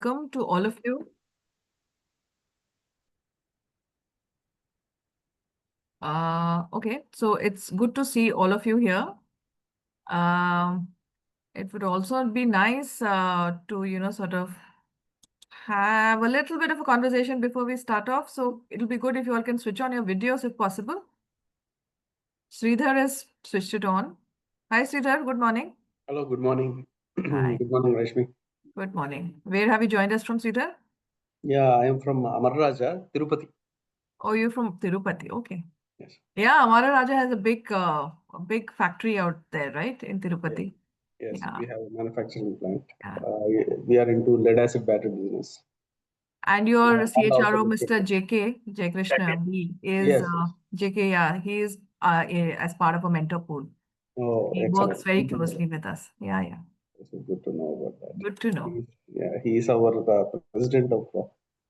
welcome to all of you. Okay, so it's good to see all of you here. It would also be nice to, sort of have a little bit of a conversation before we start off. So it'll be good if you all can switch on your videos if possible. Sridhar has switched it on. Hi, Sridhar. Good morning. Hello, good morning. Hi. Good morning, Rashmi. Good morning. Where have you joined us from, Sridhar? Yeah, I am from Amarraja, Tirupati. Oh, you're from Tirupati. Okay. Yes, Yeah, Amara Raja has a big factory out there, right, in yes, Tirupati. yes. Yeah, We have a manufacturing plant. yeah. We are into lead acid battery business. And your And also CHRO, Mr. equipment. JK, Jay Krishna, he is Yes, yes. JK, yeah, he is as part of a mentor pool. Oh, He works excellent. very closely with us. Yeah, yeah. This is good to know about that. Good to know. He is our president of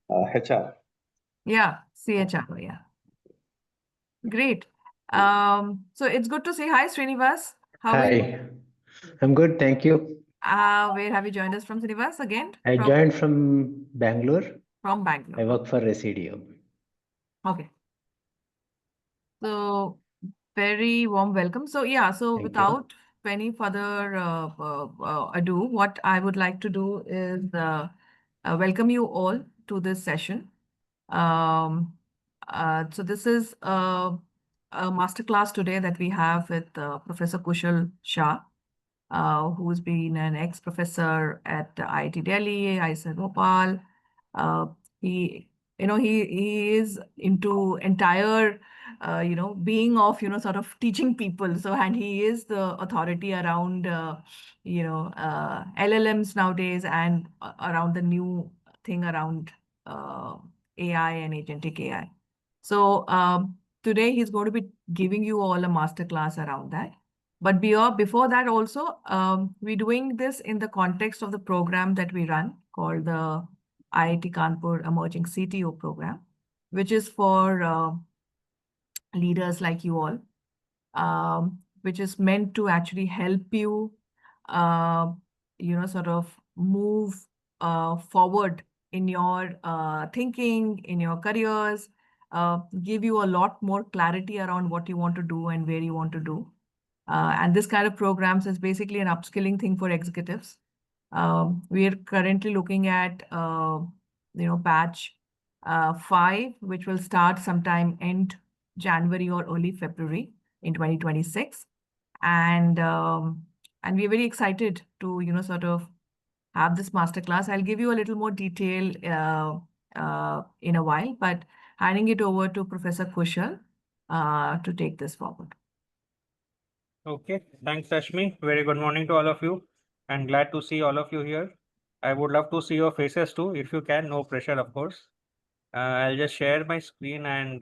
HR. Yeah, CHRO, yeah. Great. So it's good to see. Hi, Srinivas. How are you? Hi, I'm good, thank you. Where have you joined us from, Srinivas? Again? I joined from Bangalore. From I Bangalore. work for Residio. Okay. So very warm welcome. So yeah, so Thank you. without any further ado, what I would like to do is welcome you all to this session. So this is a masterclass today that we have with Professor Kushal Shah, who's been an ex-professor at IIT Delhi, IISER Bhopal. He, he is into entire, being of, sort of teaching people. So, and he is the authority around, LLMs nowadays and around the new thing around AI and agentic AI. So today he's going to be giving you all a masterclass around that. But before that also, we're doing this in the context of the program that we run called the IIT Kanpur Emerging CTO program, which is for leaders like you all, which is meant to actually help you, sort of move forward in your thinking, in your careers, give you a lot more clarity around what you want to do and where you want to do. And this kind of programs is basically an upskilling thing for executives. We are currently looking at, batch 5, which will start sometime end January or early February in 2026. And we're very excited to, sort of have this masterclass. I'll give you a little more detail in a while, but handing it over to Professor Kushal to take this forward. Okay, thanks, Rashmi. Very good morning to all of you, and glad to see all of you here. I would love to see your faces too, if you can. No pressure, of course. I'll just share my screen and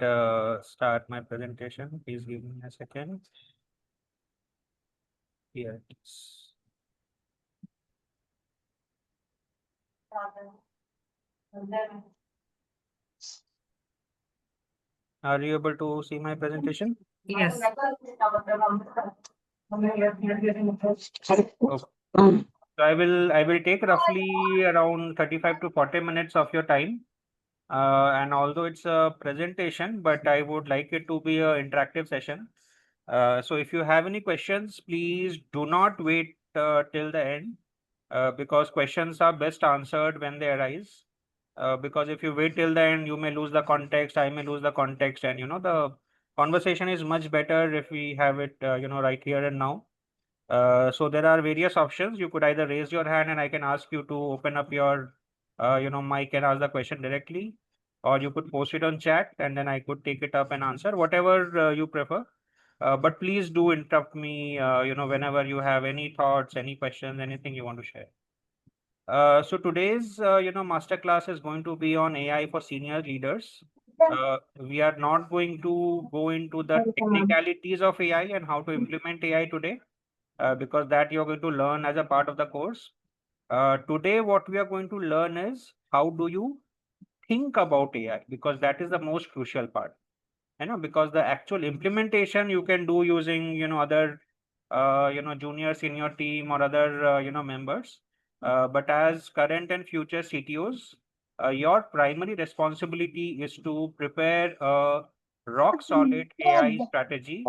start my presentation. Please give me a second. Here it is. Are you able to see my presentation? Yes. Okay. So I will take roughly around 35 to 40 minutes of your time. And although it's a presentation, but I would like it to be an interactive session. So if you have any questions, please do not wait till the end, because questions are best answered when they arise. Because if you wait till the end, you may lose the context, I may lose the context, and the conversation is much better if we have it right here and now. So there are various options. You could either raise your hand and I can ask you to open up your mic and ask the question directly, or you could post it on chat and then I could take it up and answer, whatever you prefer. But please do interrupt me whenever you have any thoughts, any questions, anything you want to share. So today's masterclass is going to be on AI for senior leaders. We are not going to go into the technicalities of AI and how to implement AI today, because that you're going to learn as a part of the course. Today, what we are going to learn is how do you think about AI, because that is the most crucial part. Because the actual implementation you can do using other juniors in your team or other members. But as current and future CTOs, your primary responsibility is to prepare a rock solid AI strategy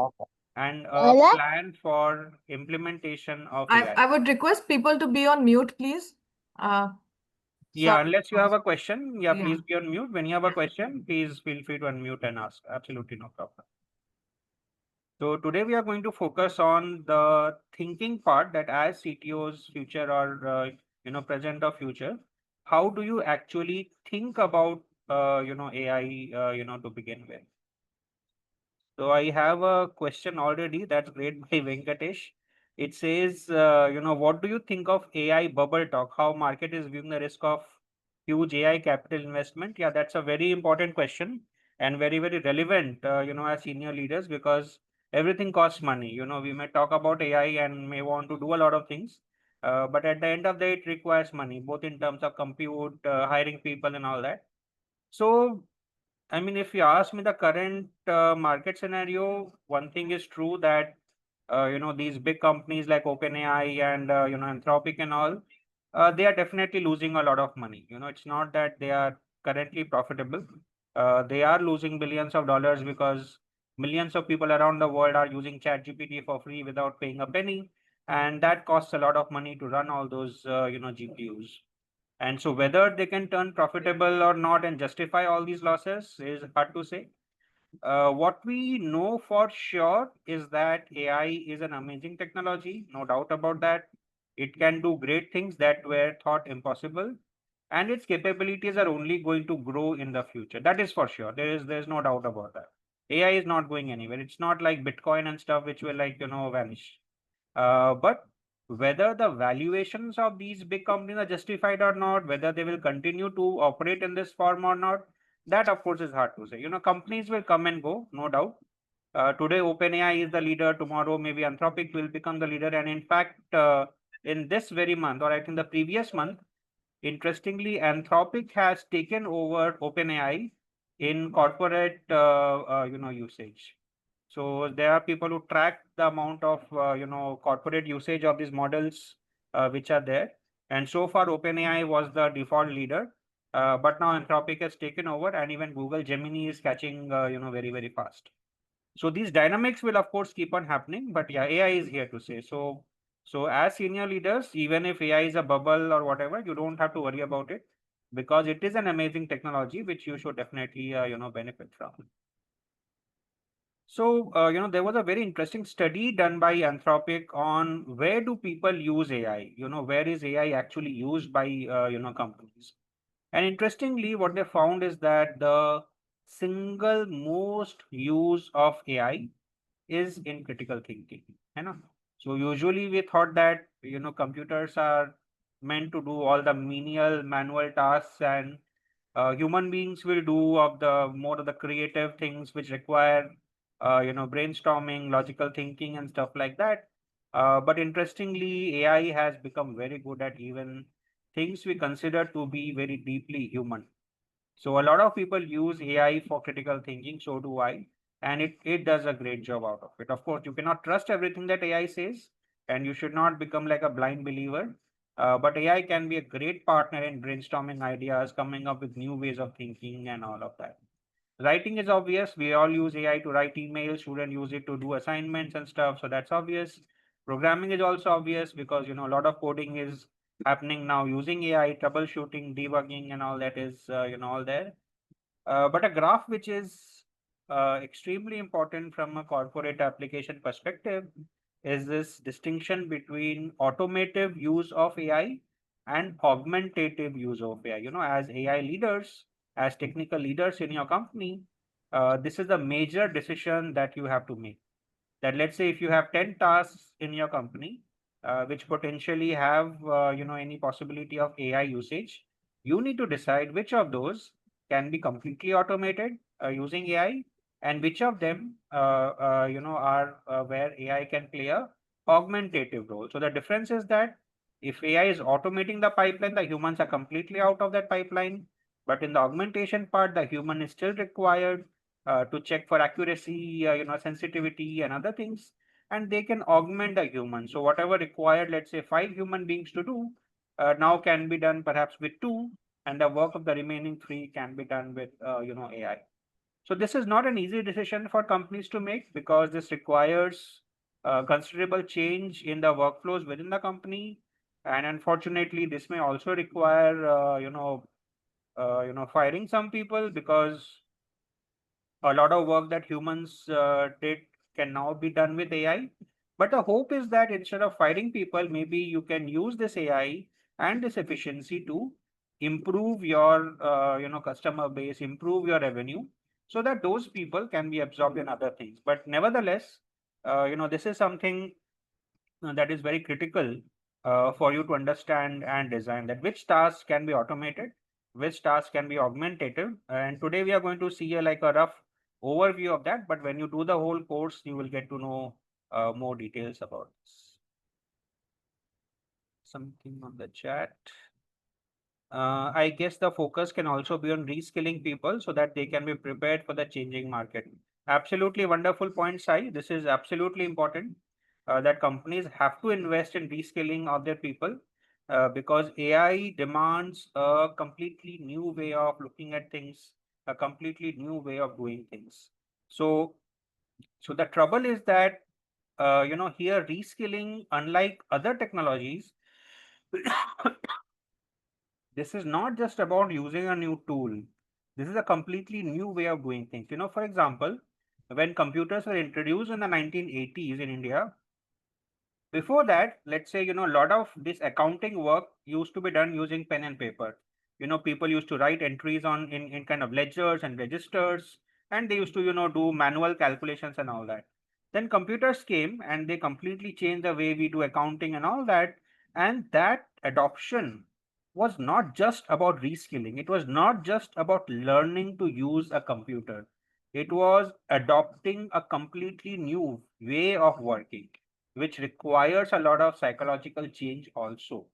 and a plan for implementation of AI. I would request people to be on mute, please. Yeah, Sorry. unless you have a question, yeah, Yeah. please be on mute. When you have a question, please feel free to unmute and ask. Absolutely no problem. So today we are going to focus on the thinking part, that as CTOs, future or present or future, how do you actually think about AI to begin with? So I have a question already. That's great by Venkatesh. It says, what do you think of AI bubble talk? How market is viewing the risk of huge AI capital investment? Yeah, that's a very important question and very, very relevant, as senior leaders, because everything costs money. We may talk about AI and may want to do a lot of things, but at the end of the day, it requires money, both in terms of compute, hiring people and all that. So I mean, if you ask me the current market scenario, one thing is true that these big companies like OpenAI and Anthropic and all, they are definitely losing a lot of money. It's not that they are currently profitable. They are losing billions of dollars because millions of people around the world are using ChatGPT for free without paying a penny, and that costs a lot of money to run all those GPUs. And so whether they can turn profitable or not and justify all these losses is hard to say. What we know for sure is that AI is an amazing technology, no doubt about that. It can do great things that were thought impossible, and its capabilities are only going to grow in the future. That is for sure. There's no doubt about that. AI is not going anywhere. It's not like Bitcoin and stuff which will vanish. But whether the valuations of these big companies are justified or not, whether they will continue to operate in this form or not, that of course is hard to say. Companies will come and go, no doubt. Today, OpenAI is the leader. Tomorrow, maybe Anthropic will become the leader. And in fact, in this very month, or I think the previous month, interestingly, Anthropic has taken over OpenAI in corporate, usage. So there are people who track the amount of corporate usage of these models which are there. And so far, OpenAI was the default leader, but now Anthropic has taken over, and even Google Gemini is catching very, very fast. So these dynamics will of course keep on happening, but yeah, AI is here to stay. So as senior leaders, even if AI is a bubble or whatever, you don't have to worry about it, because it is an amazing technology which you should definitely benefit from. So, there was a very interesting study done by Anthropic on where do people use AI? Where is AI actually used by, companies? And interestingly, what they found is that the single most use of AI is in critical thinking. So usually we thought that, computers are meant to do all the menial manual tasks, and human beings will do of the more of the creative things which require brainstorming, logical thinking and stuff like that. But interestingly, AI has become very good at even things we consider to be very deeply human. So a lot of people use AI for critical thinking, so do I, and it does a great job out of it. Of course, you cannot trust everything that AI says, and you should not become like a blind believer. But AI can be a great partner in brainstorming ideas, coming up with new ways of thinking, and all of that. Writing is obvious. We all use AI to write emails. Students use it to do assignments and stuff. So that's obvious. Programming is also obvious because a lot of coding is happening now using AI, troubleshooting, debugging, and all that is all there. But a graph which is extremely important from a corporate application perspective is this distinction between automative use of AI and augmentative use of AI. As AI leaders, as technical leaders in your company, this is a major decision that you have to make. That let's say if you have 10 tasks in your company, which potentially have any possibility of AI usage, you need to decide which of those can be completely automated using AI, and which of them are where AI can play a augmentative role. So the difference is that if AI is automating the pipeline, the humans are completely out of that pipeline. But in the augmentation part, the human is still required to check for accuracy, sensitivity and other things, and they can augment the human. So whatever required, let's say 5 human beings to do, now can be done perhaps with 2, and the work of the remaining 3 can be done with AI. So this is not an easy decision for companies to make, because this requires considerable change in the workflows within the company, and unfortunately, this may also require firing some people, because a lot of work that humans did can now be done with AI. But the hope is that instead of firing people, maybe you can use this AI and this efficiency to improve your customer base, improve your revenue, so that those people can be absorbed in other things. But nevertheless, this is something that is very critical for you to understand and design, that which tasks can be automated, which tasks can be augmentative. And today we are going to see a rough overview of that. But when you do the whole course, you will get to know more details about this. Something on the chat. I guess the focus can also be on reskilling people so that they can be prepared for the changing market. Absolutely wonderful point, Sai. This is absolutely important, that companies have to invest in reskilling of their people, because AI demands a completely new way of looking at things, a completely new way of doing things. So the trouble is that here reskilling, unlike other technologies, this is not just about using a new tool. This is a completely new way of doing things. For example, when computers were introduced in the 1980s in India, before that, let's say, a lot of this accounting work used to be done using pen and paper. People used to write entries in kind of ledgers and registers, and they used to, do manual calculations and all that. Then computers came and they completely changed the way we do accounting and all that. And that adoption was not just about reskilling. It was not just about learning to use a computer. It was adopting a completely new way of working, which requires a lot of psychological change also.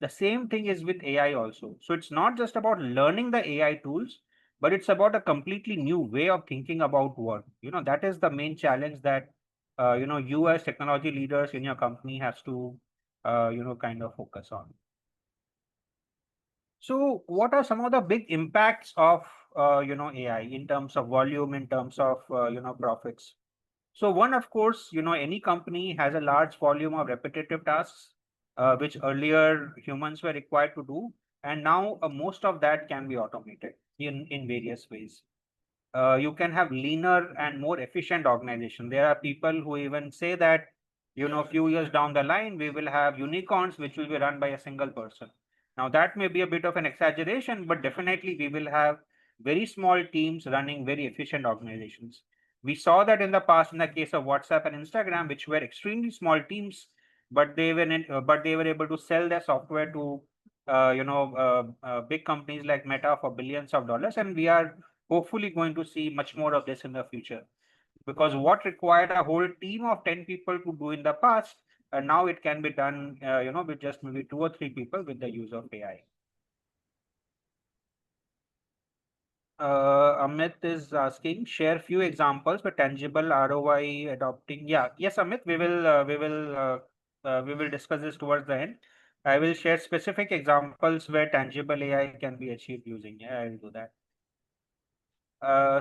The same thing is with AI also. So it's not just about learning the AI tools, but it's about a completely new way of thinking about work. That is the main challenge that you as technology leaders in your company has to kind of focus on. So what are some of the big impacts of AI in terms of volume, in terms of profits? So one, of course, any company has a large volume of repetitive tasks, which earlier humans were required to do, and now most of that can be automated in various ways. You can have leaner and more efficient organization. There are people who even say that, a few years down the line, we will have unicorns which will be run by a single person. Now, that may be a bit of an exaggeration, but definitely we will have very small teams running very efficient organizations. We saw that in the past in the case of WhatsApp and Instagram, which were extremely small teams, but they were able to sell their software to big companies like Meta for billions of dollars, and we are hopefully going to see much more of this in the future, because what required a whole team of 10 people to do in the past, now it can be done with just maybe 2 or 3 people with the use of AI. Amit is asking, share few examples for tangible ROI adopting. Yes, Amit, we will discuss this towards the end. I will share specific examples where tangible AI can be achieved using. Yeah, I will do that.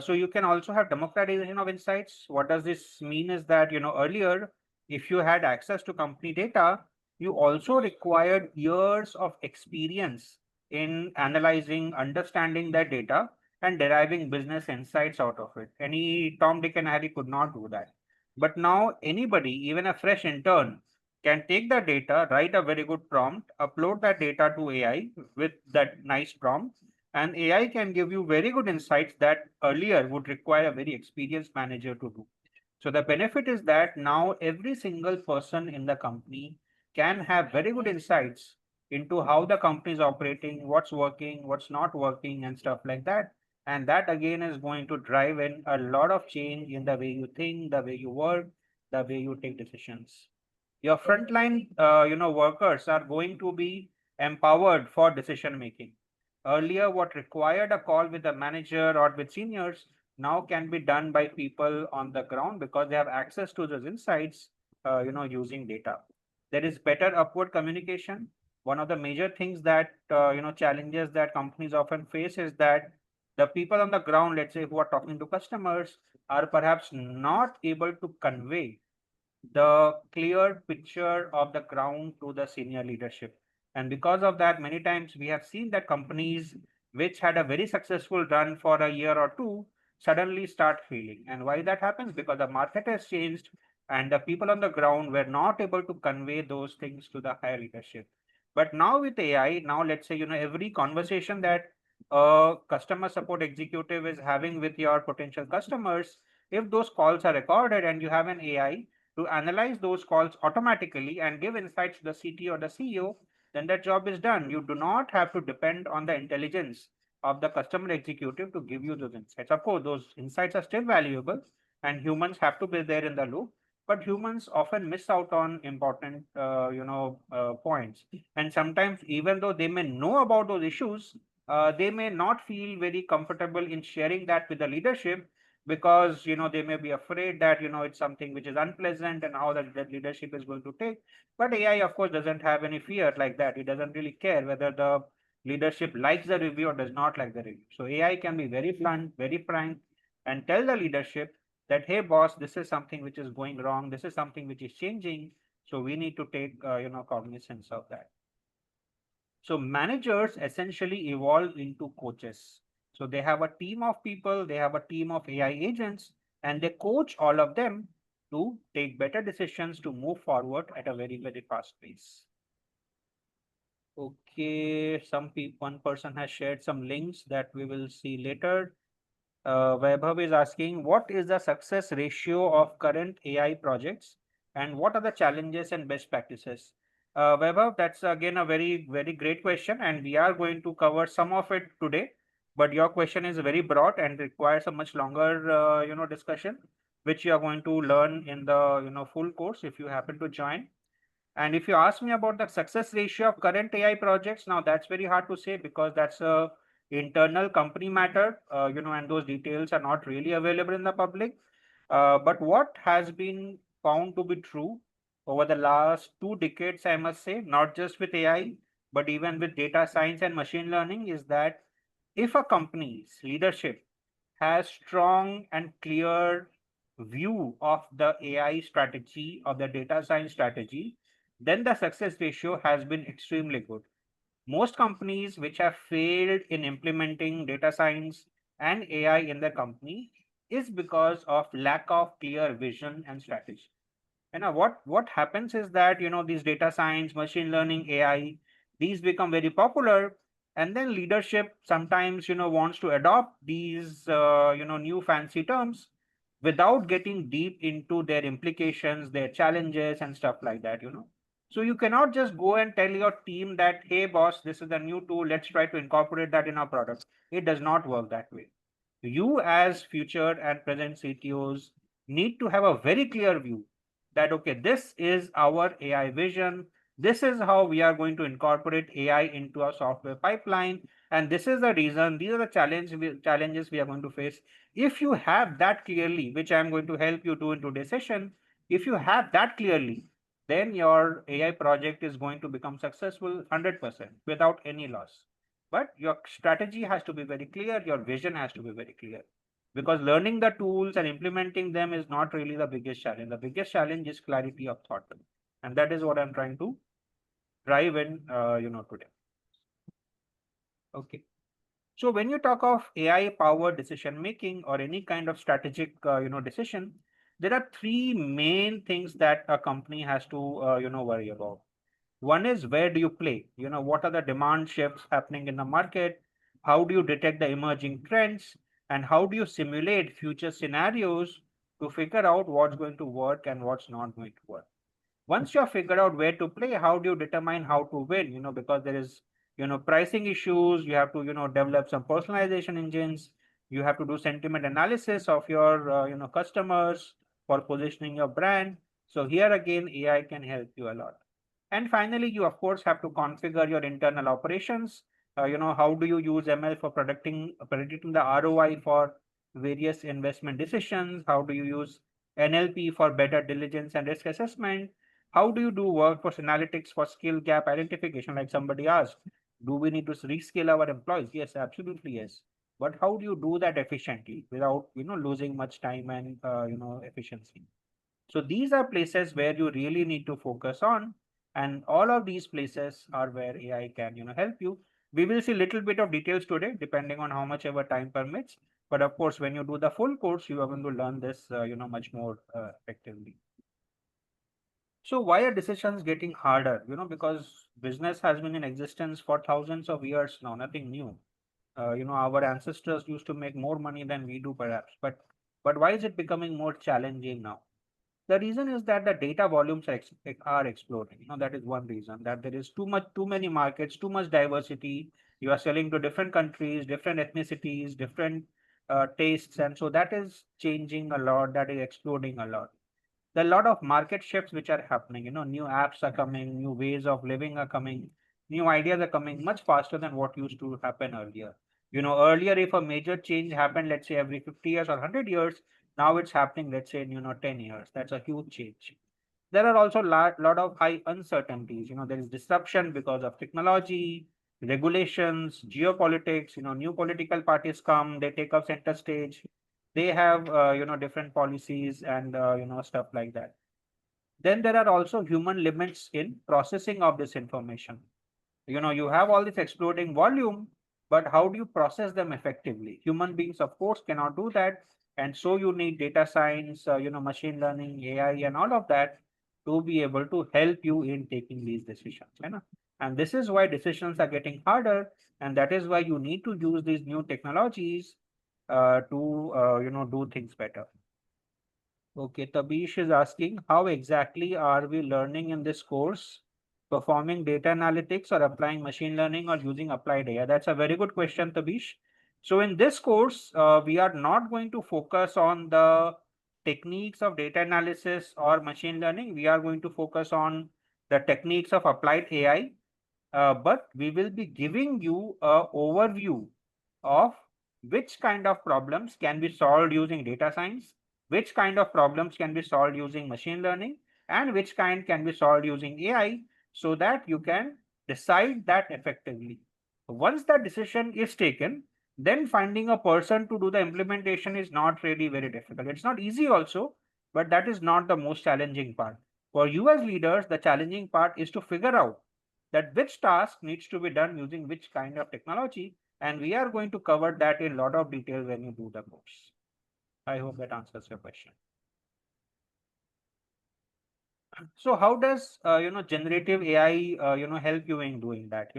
So you can also have democratization of insights. What does this mean is that, earlier, if you had access to company data, you also required years of experience in analyzing, understanding that data and deriving business insights out of it. Any Tom, Dick, and Harry could not do that. But now anybody, even a fresh intern, can take the data, write a very good prompt, upload that data to AI with that nice prompt, and AI can give you very good insights that earlier would require a very experienced manager to do. So the benefit is that now every single person in the company can have very good insights into how the company is operating, what's working, what's not working, and stuff like that. And that again is going to drive in a lot of change in the way you think, the way you work, the way you take decisions. Your frontline, workers are going to be empowered for decision making. Earlier, what required a call with the manager or with seniors now can be done by people on the ground, because they have access to those insights, using data. There is better upward communication. one of the major things that challenges that companies often face is that the people on the ground, let's say, who are talking to customers, are perhaps not able to convey the clear picture of the ground to the senior leadership. And because of that, many times we have seen that companies which had a very successful run for a year or two suddenly start failing. And why that happens? Because the market has changed and the people on the ground were not able to convey those things to the higher leadership. But now with AI, now let's say, every conversation that a customer support executive is having with your potential customers, if those calls are recorded and you have an AI to analyze those calls automatically and give insights to the CTO or the CEO, then that job is done. You do not have to depend on the intelligence of the customer executive to give you those insights. Of course, those insights are still valuable and humans have to be there in the loop, but humans often miss out on important points. And sometimes, even though they may know about those issues, they may not feel very comfortable in sharing that with the leadership because they may be afraid that it's something which is unpleasant and how that leadership is going to take. But AI, of course, doesn't have any fear like that. It doesn't really care whether the leadership likes the review or does not like the review. So AI can be very blunt, very frank, and tell the leadership that, hey boss, this is something which is going wrong, this is something which is changing, so we need to take cognizance of that. So managers essentially evolve into coaches. So they have a team of people, they have a team of AI agents, and they coach all of them to take better decisions to move forward at a very, very fast pace. Okay, one person has shared some links that we will see later. Vaibhav is asking, what is the success ratio of current AI projects and what are the challenges and best practices? Vaibhav, that's again a very, very great question, and we are going to cover some of it today. But your question is very broad and requires a much longer, discussion, which you are going to learn in the, full course if you happen to join. And if you ask me about the success ratio of current AI projects, now that's very hard to say because that's a internal company matter, and those details are not really available in the public. But what has been found to be true over the last 2 decades, I must say, not just with AI, but even with data science and machine learning, is that if a company's leadership has strong and clear view of the AI strategy, of the data science strategy, then the success ratio has been extremely good. Most companies which have failed in implementing data science and AI in their company is because of lack of clear vision and strategy. And what happens is that these data science, machine learning, AI, these become very popular, and then leadership sometimes wants to adopt these new fancy terms without getting deep into their implications, their challenges, and stuff like that. So you cannot just go and tell your team that, hey boss, this is the new tool, let's try to incorporate that in our product. It does not work that way. You as future and present CTOs need to have a very clear view that, okay, this is our AI vision. This is how we are going to incorporate AI into our software pipeline. And this is the reason, these are the challenges we are going to face. If you have that clearly, which I'm going to help you do in today's session, if you have that clearly, then your AI project is going to become successful 100% without any loss. But your strategy has to be very clear, your vision has to be very clear. Because learning the tools and implementing them is not really the biggest challenge. The biggest challenge is clarity of thought. And that is what I'm trying to drive in, today. Okay. So when you talk of AI powered decision making or any kind of strategic, decision, there are three main things that a company has to, worry about. One is, where do you play? What are the demand shifts happening in the market? How do you detect the emerging trends? And how do you simulate future scenarios to figure out what's going to work and what's not going to work? Once you have figured out where to play, how do you determine how to win? Because there is, pricing issues, you have to, develop some personalization engines, you have to do sentiment analysis of your, customers for positioning your brand. So here again, AI can help you a lot. And finally, you of course have to configure your internal operations. How do you use ML for predicting the ROI for various investment decisions? How do you use NLP for better diligence and risk assessment? How do you do workforce analytics for skill gap identification? Like somebody asked, do we need to reskill our employees? Yes, absolutely yes. But how do you do that efficiently without losing much time and efficiency? So these are places where you really need to focus on, and all of these places are where AI can help you. We will see little bit of details today, depending on how much ever time permits. But of course, when you do the full course, you are going to learn this much more effectively. So why are decisions getting harder? Because business has been in existence for thousands of years now, nothing new. Our ancestors used to make more money than we do, perhaps. But why is it becoming more challenging now? The reason is that the data volumes are exploding. That is one reason, that there is too many markets, too much diversity. You are selling to different countries, different ethnicities, different tastes, and so that is changing a lot. That is exploding a lot. There are a lot of market shifts which are happening. New apps are coming, new ways of living are coming, new ideas are coming much faster than what used to happen earlier. Earlier, if a major change happened, let's say every 50 years or 100 years, now it's happening, let's say, in 10 years. That's a huge change. There are also lot of high uncertainties. There is disruption because of technology, regulations, geopolitics. New political parties come, they take up center stage. They have different policies and stuff like that. Then there are also human limits in processing of this information. You have all this exploding volume, but how do you process them effectively? Human beings, of course, cannot do that. And so you need data science, machine learning, AI, and all of that to be able to help you in taking these decisions. And this is why decisions are getting harder. And that is why you need to use these new technologies to do things better. Okay, Tabish is asking, how exactly are we learning in this course? Performing data analytics or applying machine learning or using applied AI? That's a very good question, Tabish. So in this course, we are not going to focus on the techniques of data analysis or machine learning. We are going to focus on the techniques of applied AI, but we will be giving you a overview of which kind of problems can be solved using data science, which kind of problems can be solved using machine learning, and which kind can be solved using AI, so that you can decide that effectively. Once that decision is taken, then finding a person to do the implementation is not really very difficult. It's not easy also, but that is not the most challenging part. For you as leaders, the challenging part is to figure out that which task needs to be done using which kind of technology, and we are going to cover that in a lot of detail when you do the course. I hope that answers your question. So how does generative AI help you in doing that?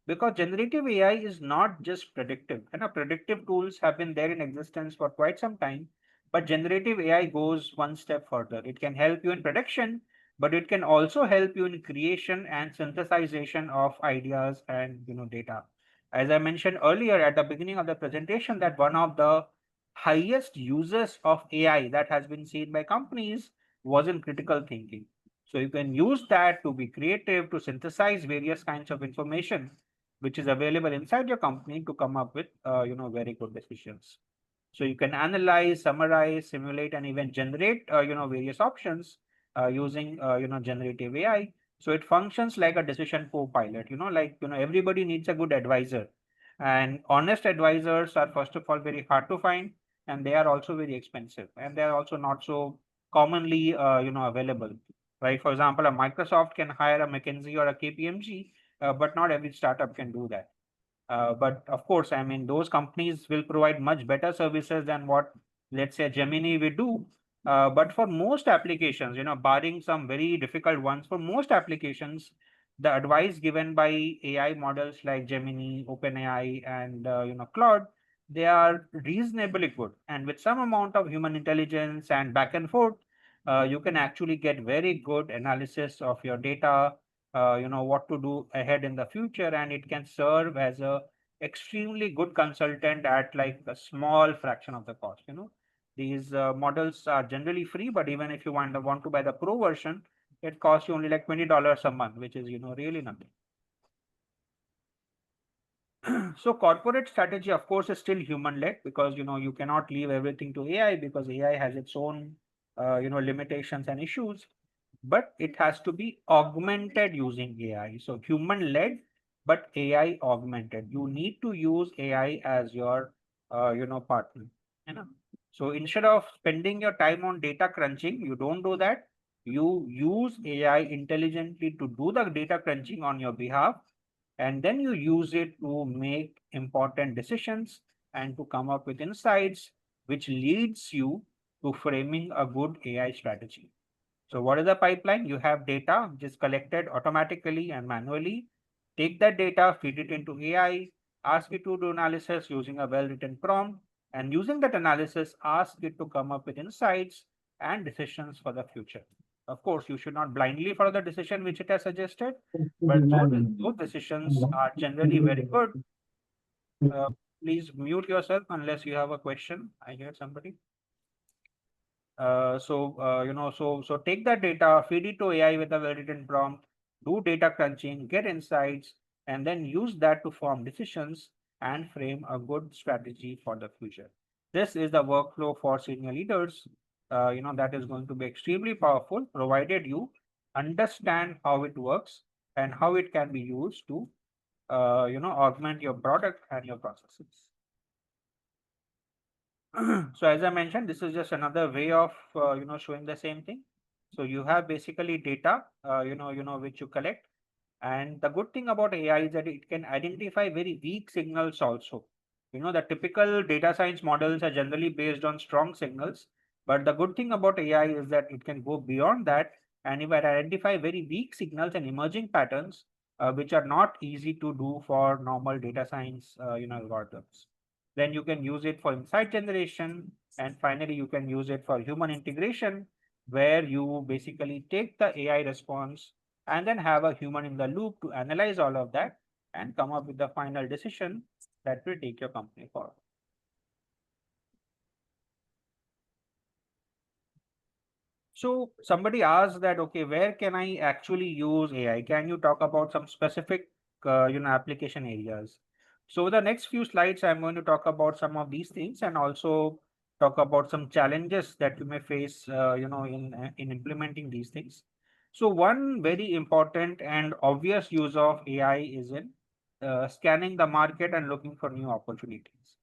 Because generative AI is not just predictive. Predictive tools have been there in existence for quite some time, but generative AI goes one step further. It can help you in prediction, but it can also help you in creation and synthesization of ideas and data. As I mentioned earlier at the beginning of the presentation, that one of the highest uses of AI that has been seen by companies was in critical thinking. So you can use that to be creative, to synthesize various kinds of information which is available inside your company to come up with very good decisions. So you can analyze, summarize, simulate, and even generate various options using generative AI. So it functions like a decision co-pilot. Everybody needs a good advisor, and honest advisors are first of all very hard to find, and they are also very expensive, and they are also not so commonly available. Right? For example, a Microsoft can hire a McKinsey or a KPMG, but not every startup can do that. But of course, I mean, those companies will provide much better services than what, let's say, Gemini will do. But for most applications, barring some very difficult ones, for most applications, the advice given by AI models like Gemini, OpenAI, and Claude, they are reasonably good. And with some amount of human intelligence and back and forth, you can actually get very good analysis of your data, what to do ahead in the future, and it can serve as a extremely good consultant at like a small fraction of the cost. These models are generally free, but even if you want to buy the pro version, it costs you only like $20 a month, which is really nothing. So corporate strategy, of course, is still human led, because you cannot leave everything to AI, because AI has its own limitations and issues. but it has to be augmented using AI. So human-led, but AI augmented. You need to use AI as your, partner. You know? So instead of spending your time on data crunching, you don't do that. You use AI intelligently to do the data crunching on your behalf, and then you use it to make important decisions and to come up with insights, which leads you to framing a good AI strategy. So what is the pipeline? You have data which is collected automatically and manually. Take that data, feed it into AI, ask it to do analysis using a well-written prompt, and using that analysis, ask it to come up with insights and decisions for the future. Of course, you should not blindly follow the decision which it has suggested, but those decisions are generally very good. Uh, Please mute yourself unless you have a question. I hear somebody. So take that data, feed it to AI with a well-written prompt, do data crunching, get insights, and then use that to form decisions and frame a good strategy for the future. This is the workflow for senior leaders. That is going to be extremely powerful, provided you understand how it works and how it can be used to, augment your product and your processes. So as I mentioned, this is just another way of showing the same thing. So you have basically data, which you collect, and the good thing about AI is that it can identify very weak signals also. The typical data science models are generally based on strong signals, but the good thing about AI is that it can go beyond that and even identify very weak signals and emerging patterns, which are not easy to do for normal data science, algorithms. Then you can use it for insight generation, and finally you can use it for human integration, where you basically take the AI response and then have a human in the loop to analyze all of that and come up with the final decision that will take your company forward. So somebody asked that, okay, where can I actually use AI? Can you talk about some specific, application areas? So the next few slides, I'm going to talk about some of these things and also talk about some challenges that you may face, in implementing these things. So one very important and obvious use of AI is in scanning the market and looking for new opportunities.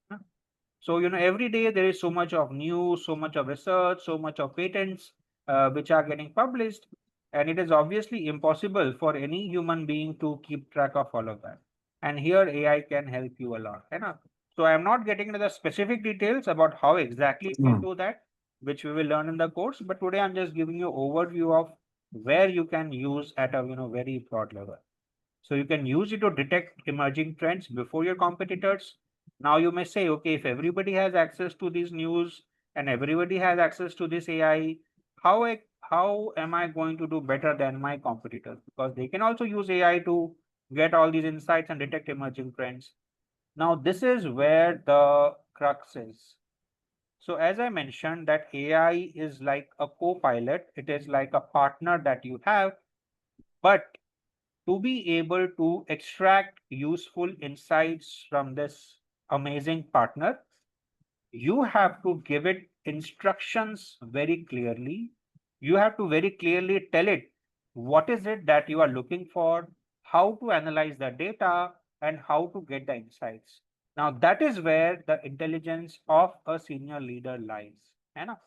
So, every day there is so much of news, so much of research, so much of patents which are getting published. And it is obviously impossible for any human being to keep track of all of that. And here AI can help you a lot. So I'm not getting into the specific details about how exactly you can do that, which we will learn in the course. But today I'm just giving you overview of where you can use at a very broad level. So you can use it to detect emerging trends before your competitors. Now you may say, okay, if everybody has access to this news and everybody has access to this AI, how am I going to do better than my competitors? Because they can also use AI to get all these insights and detect emerging trends. Now this is where the crux is. So as I mentioned, that AI is like a co-pilot. It is like a partner that you have, but to be able to extract useful insights from this amazing partner, you have to give it instructions very clearly. You have to very clearly tell it what is it that you are looking for, how to analyze the data, and how to get the insights. Now, that is where the intelligence of a senior leader lies. है ना?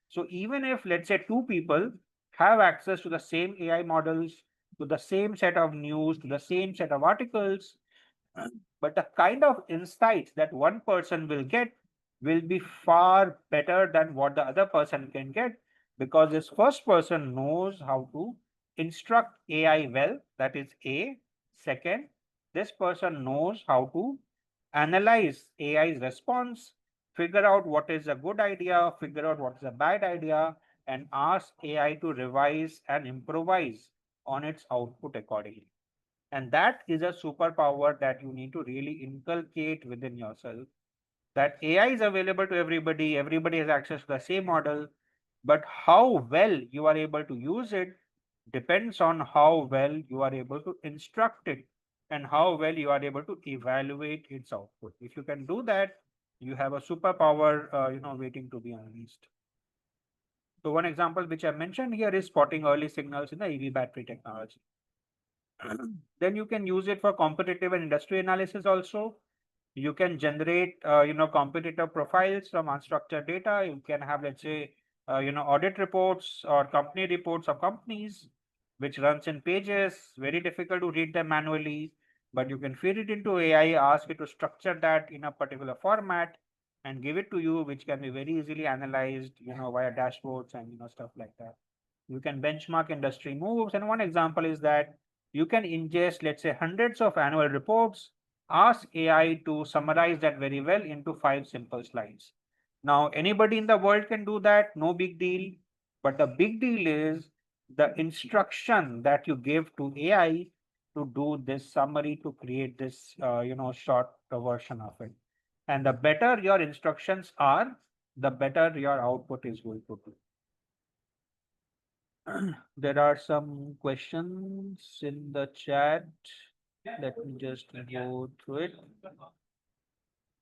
So, even if, let's say, two people have access to the same AI models, to the same set of news, to the same set of articles, but the kind of insights that one person will get will be far better than what the other person can get, because this first person knows how to instruct AI well. That is A. Second, this person knows how to analyze AI's response, figure out what is a good idea, figure out what is a bad idea, and ask AI to revise and improvise on its output accordingly. And that is a superpower that you need to really inculcate within yourself. That AI is available to everybody, everybody has access to the same model, but how well you are able to use it depends on how well you are able to instruct it and how well you are able to evaluate its output. If you can do that, you have a superpower, waiting to be unleashed. So one example which I mentioned here is spotting early signals in the EV battery technology. Then you can use it for competitive and industry analysis also. You can generate, competitor profiles from unstructured data. You can have, let's say, audit reports or company reports of companies, which runs in pages, very difficult to read them manually, but you can feed it into AI, ask it to structure that in a particular format and give it to you, which can be very easily analyzed, via dashboards and, stuff like that. You can benchmark industry moves. And one example is that you can ingest, let's say, hundreds of annual reports, ask AI to summarize that very well into 5 simple slides. Now, anybody in the world can do that, no big deal. But the big deal is the instruction that you give to AI to do this summary, to create this, short version of it. And the better your instructions are, the better your output is going to be. There are some questions in the chat. Let me just go through it.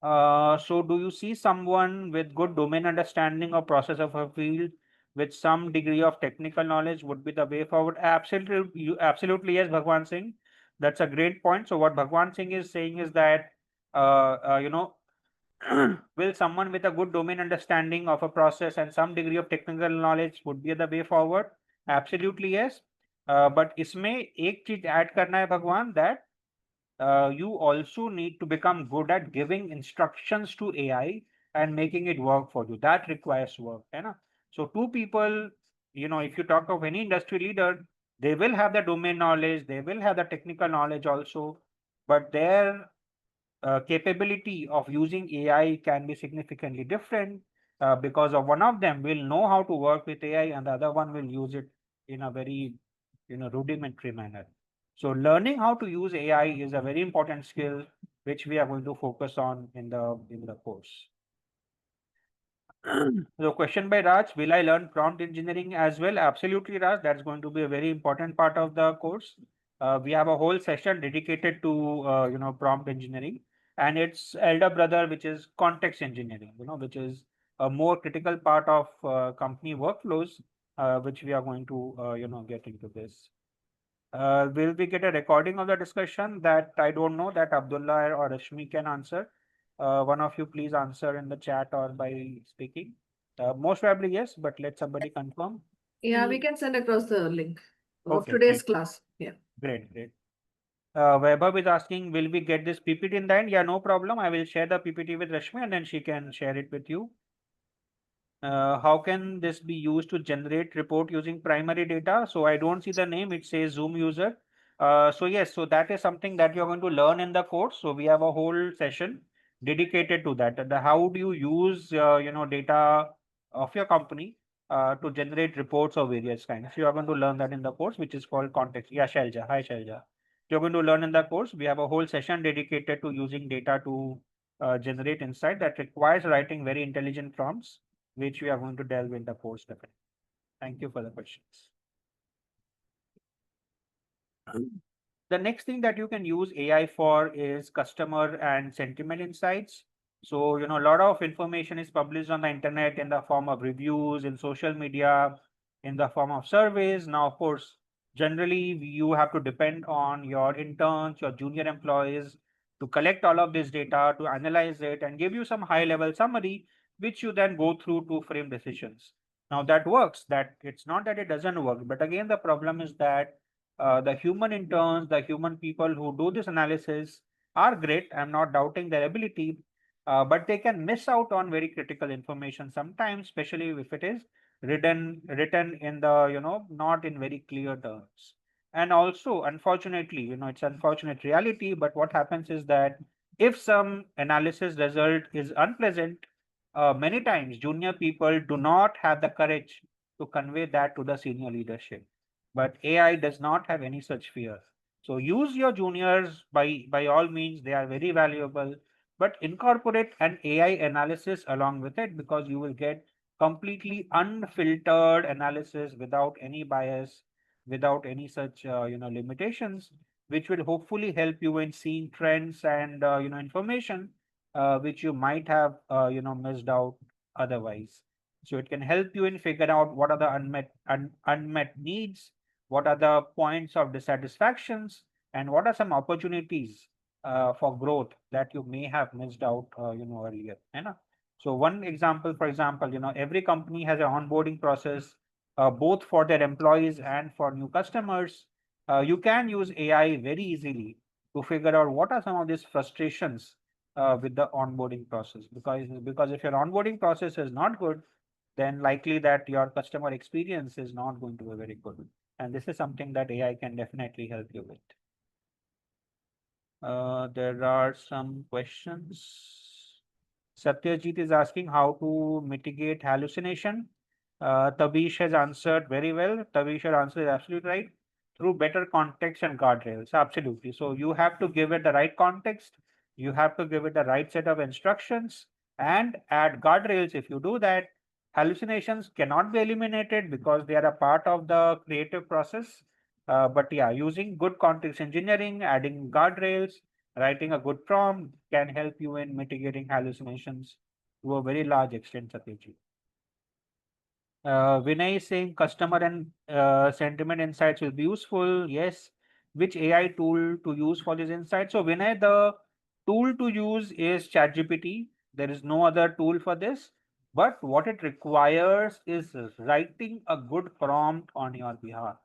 So do you see someone with good domain understanding or process of a field with some degree of technical knowledge would be the way forward? Absolutely yes, Bhagwan Singh. That's a great point. So what Bhagwan Singh is saying is that, will someone with a good domain understanding of a process and some degree of technical knowledge would be the way forward? Absolutely yes. But इसमें एक चीज add करना है भगवान, that you also need to become good at giving instructions to AI and making it work for you. That requires work, है ना? So two people, if you talk of any industry leader, they will have the domain knowledge, they will have the technical knowledge also, but their capability of using AI can be significantly different, because of one of them will know how to work with AI and the other one will use it in a very, rudimentary manner. So learning how to use AI is a very important skill which we are going to focus on in the course. So question by Raj, will I learn prompt engineering as well? Absolutely, Raj. That's going to be a very important part of the course. We have a whole session dedicated to prompt engineering, and its elder brother, which is context engineering, which is a more critical part of company workflows, which we are going to get into this. Will we get a recording of the discussion? That I don't know, that Abdullah or Rashmi can answer. One of you please answer in the chat or by speaking. Most probably yes, but let somebody confirm. Yeah, we can send across the link of Okay, today's class. Yeah. Great, great. Vaibhav is asking, will we get this PPT in the end? Yeah, no problem. I will share the PPT with Rashmi and then she can share it with you. How can this be used to generate report using primary data? So I don't see the name, it says Zoom user. So yes, so that is something that you're going to learn in the course. So we have a whole session dedicated to that. How do you use data of your company to generate reports of various kinds? So you are going to learn that in the course, which is called context. Yeah, Shalja. Hi, Shalja. You're going to learn in the course. We have a whole session dedicated to using data to generate insight that requires writing very intelligent prompts, which we are going to delve in the course definitely. Thank you for the questions. The next thing that you can use AI for is customer and sentiment insights. So, a lot of information is published on the internet in the form of reviews, in social media, in the form of surveys. Now, of course, generally you have to depend on your interns, your junior employees to collect all of this data, to analyze it and give you some high level summary, which you then go through to frame decisions. Now that works, that it's not that it doesn't work, but again, the problem is that the human interns, the human people who do this analysis are great. I'm not doubting their ability, but they can miss out on very critical information sometimes, especially if it is written in the not in very clear terms. And also, unfortunately, it's unfortunate reality. But what happens is that if some analysis result is unpleasant, many times junior people do not have the courage to convey that to the senior leadership, but AI does not have any such fear. So use your juniors by all means, they are very valuable, but incorporate an AI analysis along with it, because you will get completely unfiltered analysis without any bias, without any such limitations, which will hopefully help you in seeing trends and information which you might have missed out otherwise. So it can help you in figure out what are the unmet needs, what are the points of dissatisfactions, and what are some opportunities for growth that you may have missed out, earlier. So one example, for example, every company has an onboarding process, both for their employees and for new customers. You can use AI very easily to figure out what are some of these frustrations with the onboarding process. Because if your onboarding process is not good, then likely that your customer experience is not going to be very good. And this is something that AI can definitely help you with. There are some questions. Satyajit is asking how to mitigate hallucination. Tabish has answered very well. Tabish, your answer is absolutely right. Through better context and guardrails. Absolutely. So you have to give it the right context. You have to give it the right set of instructions and add guardrails. If you do that, hallucinations cannot be eliminated because they are a part of the creative process. But yeah, using good context engineering, adding guardrails, writing a good prompt can help you in mitigating hallucinations to a very large extent, Satyajit. Vinay is saying customer and sentiment insights will be useful. Yes. Which AI tool to use for this insight? So Vinay, the tool to use is ChatGPT. There is no other tool for this. But what it requires is writing a good prompt on your behalf.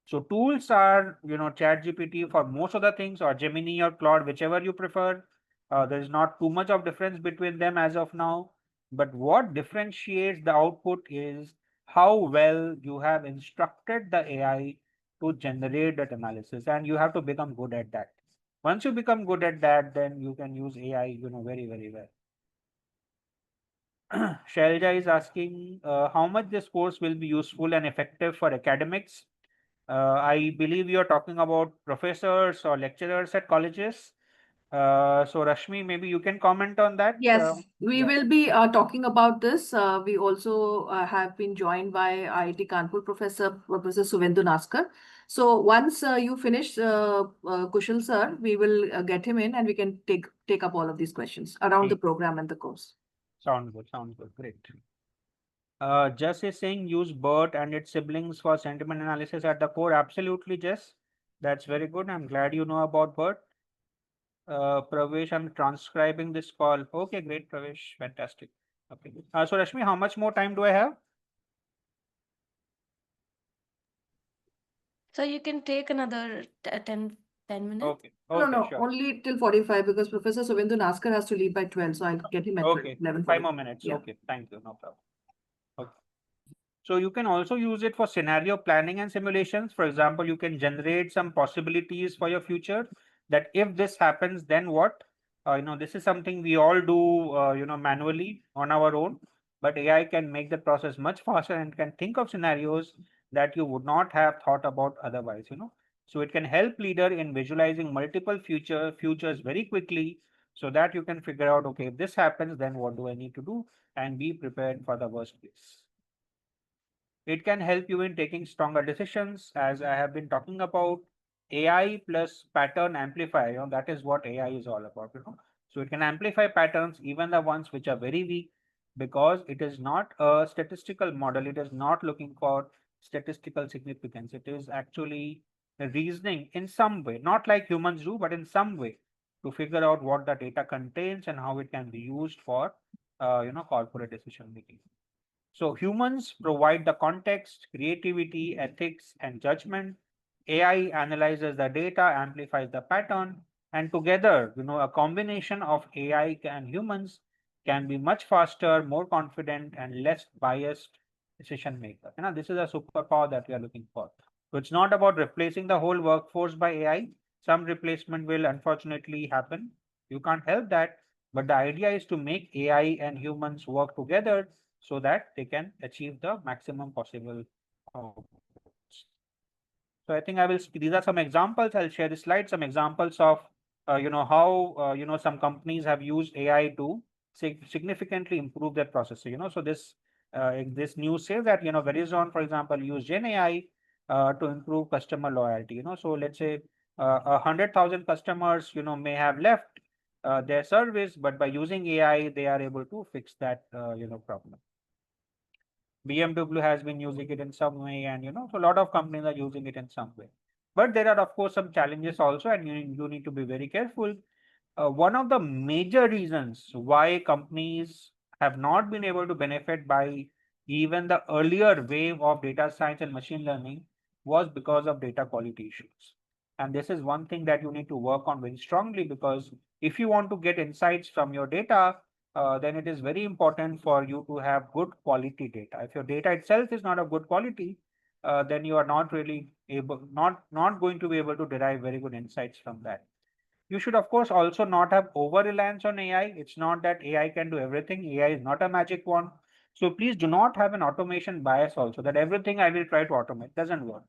So tools are, ChatGPT for most of the things, or Gemini or Claude, whichever you prefer. There is not too much of difference between them as of now. But what differentiates the output is how well you have instructed the AI to generate that analysis, and you have to become good at that. Once you become good at that, then you can use AI, very, very well. Shailja is asking how much this course will be useful and effective for academics. I believe you're talking about professors or lecturers at colleges. So Rashmi, maybe you can comment on that. Yes, we Yeah. will be talking about this. We also have been joined by IIT Kanpur Professor Suvendu Naskar. So once you finish, Kushal sir, we will get him in and we can take up all of these questions around the program and the course. Sounds good. Sounds good. Great. Jess is saying use BERT and its siblings for sentiment analysis at the core. Absolutely, Jess. That's very good. I'm glad you know about BERT. Pravesh, I'm transcribing this call. Okay, great, Pravesh. Fantastic. Okay. So Rashmi, how much more time do I have? So you can take another 10 minutes. Okay. No, Okay, no, sure. only till 45 because Professor Suvendu Naskar has to leave by 12. So I'll get him at Okay. 11:45. 5 more minutes. Yeah. Okay. Thank you. No problem. Okay. So you can also use it for scenario planning and simulations. For example, you can generate some possibilities for your future, that if this happens, then what? This is something we all do, manually on our own, but AI can make the process much faster and can think of scenarios that you would not have thought about otherwise. So it can help leader in visualizing multiple futures very quickly, so that you can figure out, okay, if this happens, then what do I need to do, and be prepared for the worst case. It can help you in taking stronger decisions, as I have been talking about. AI plus pattern amplifier, that is what AI is all about. So it can amplify patterns, even the ones which are very weak, because it is not a statistical model. It is not looking for statistical significance. It is actually reasoning in some way, not like humans do, but in some way, to figure out what the data contains and how it can be used for, corporate decision making. So humans provide the context, creativity, ethics, and judgment. AI analyzes the data, amplifies the pattern, and together, a combination of AI and humans can be much faster, more confident, and less biased decision maker. This is a superpower that we are looking for. So it's not about replacing the whole workforce by AI. Some replacement will unfortunately happen. You can't help that. But the idea is to make AI and humans work together so that they can achieve the maximum possible outputs. So I think these are some examples. I'll share the slides, some examples of, how, some companies have used AI to significantly improve their processes. So this news says that, Verizon, for example, use GenAI to improve customer loyalty. So let's say 100,000 customers, may have left their service, but by using AI, they are able to fix that, problem. BMW has been using it in some way, and so a lot of companies are using it in some way. But there are, of course, some challenges also, and you need to be very careful. One of the major reasons why companies have not been able to benefit by even the earlier wave of data science and machine learning was because of data quality issues. And this is one thing that you need to work on very strongly, because if you want to get insights from your data, then it is very important for you to have good quality data. If your data itself is not of good quality, then you are not really not going to be able to derive very good insights from that. You should, of course, also not have over reliance on AI. It's not that AI can do everything. AI is not a magic wand. So please do not have an automation bias also, that everything I will try to automate. Doesn't work.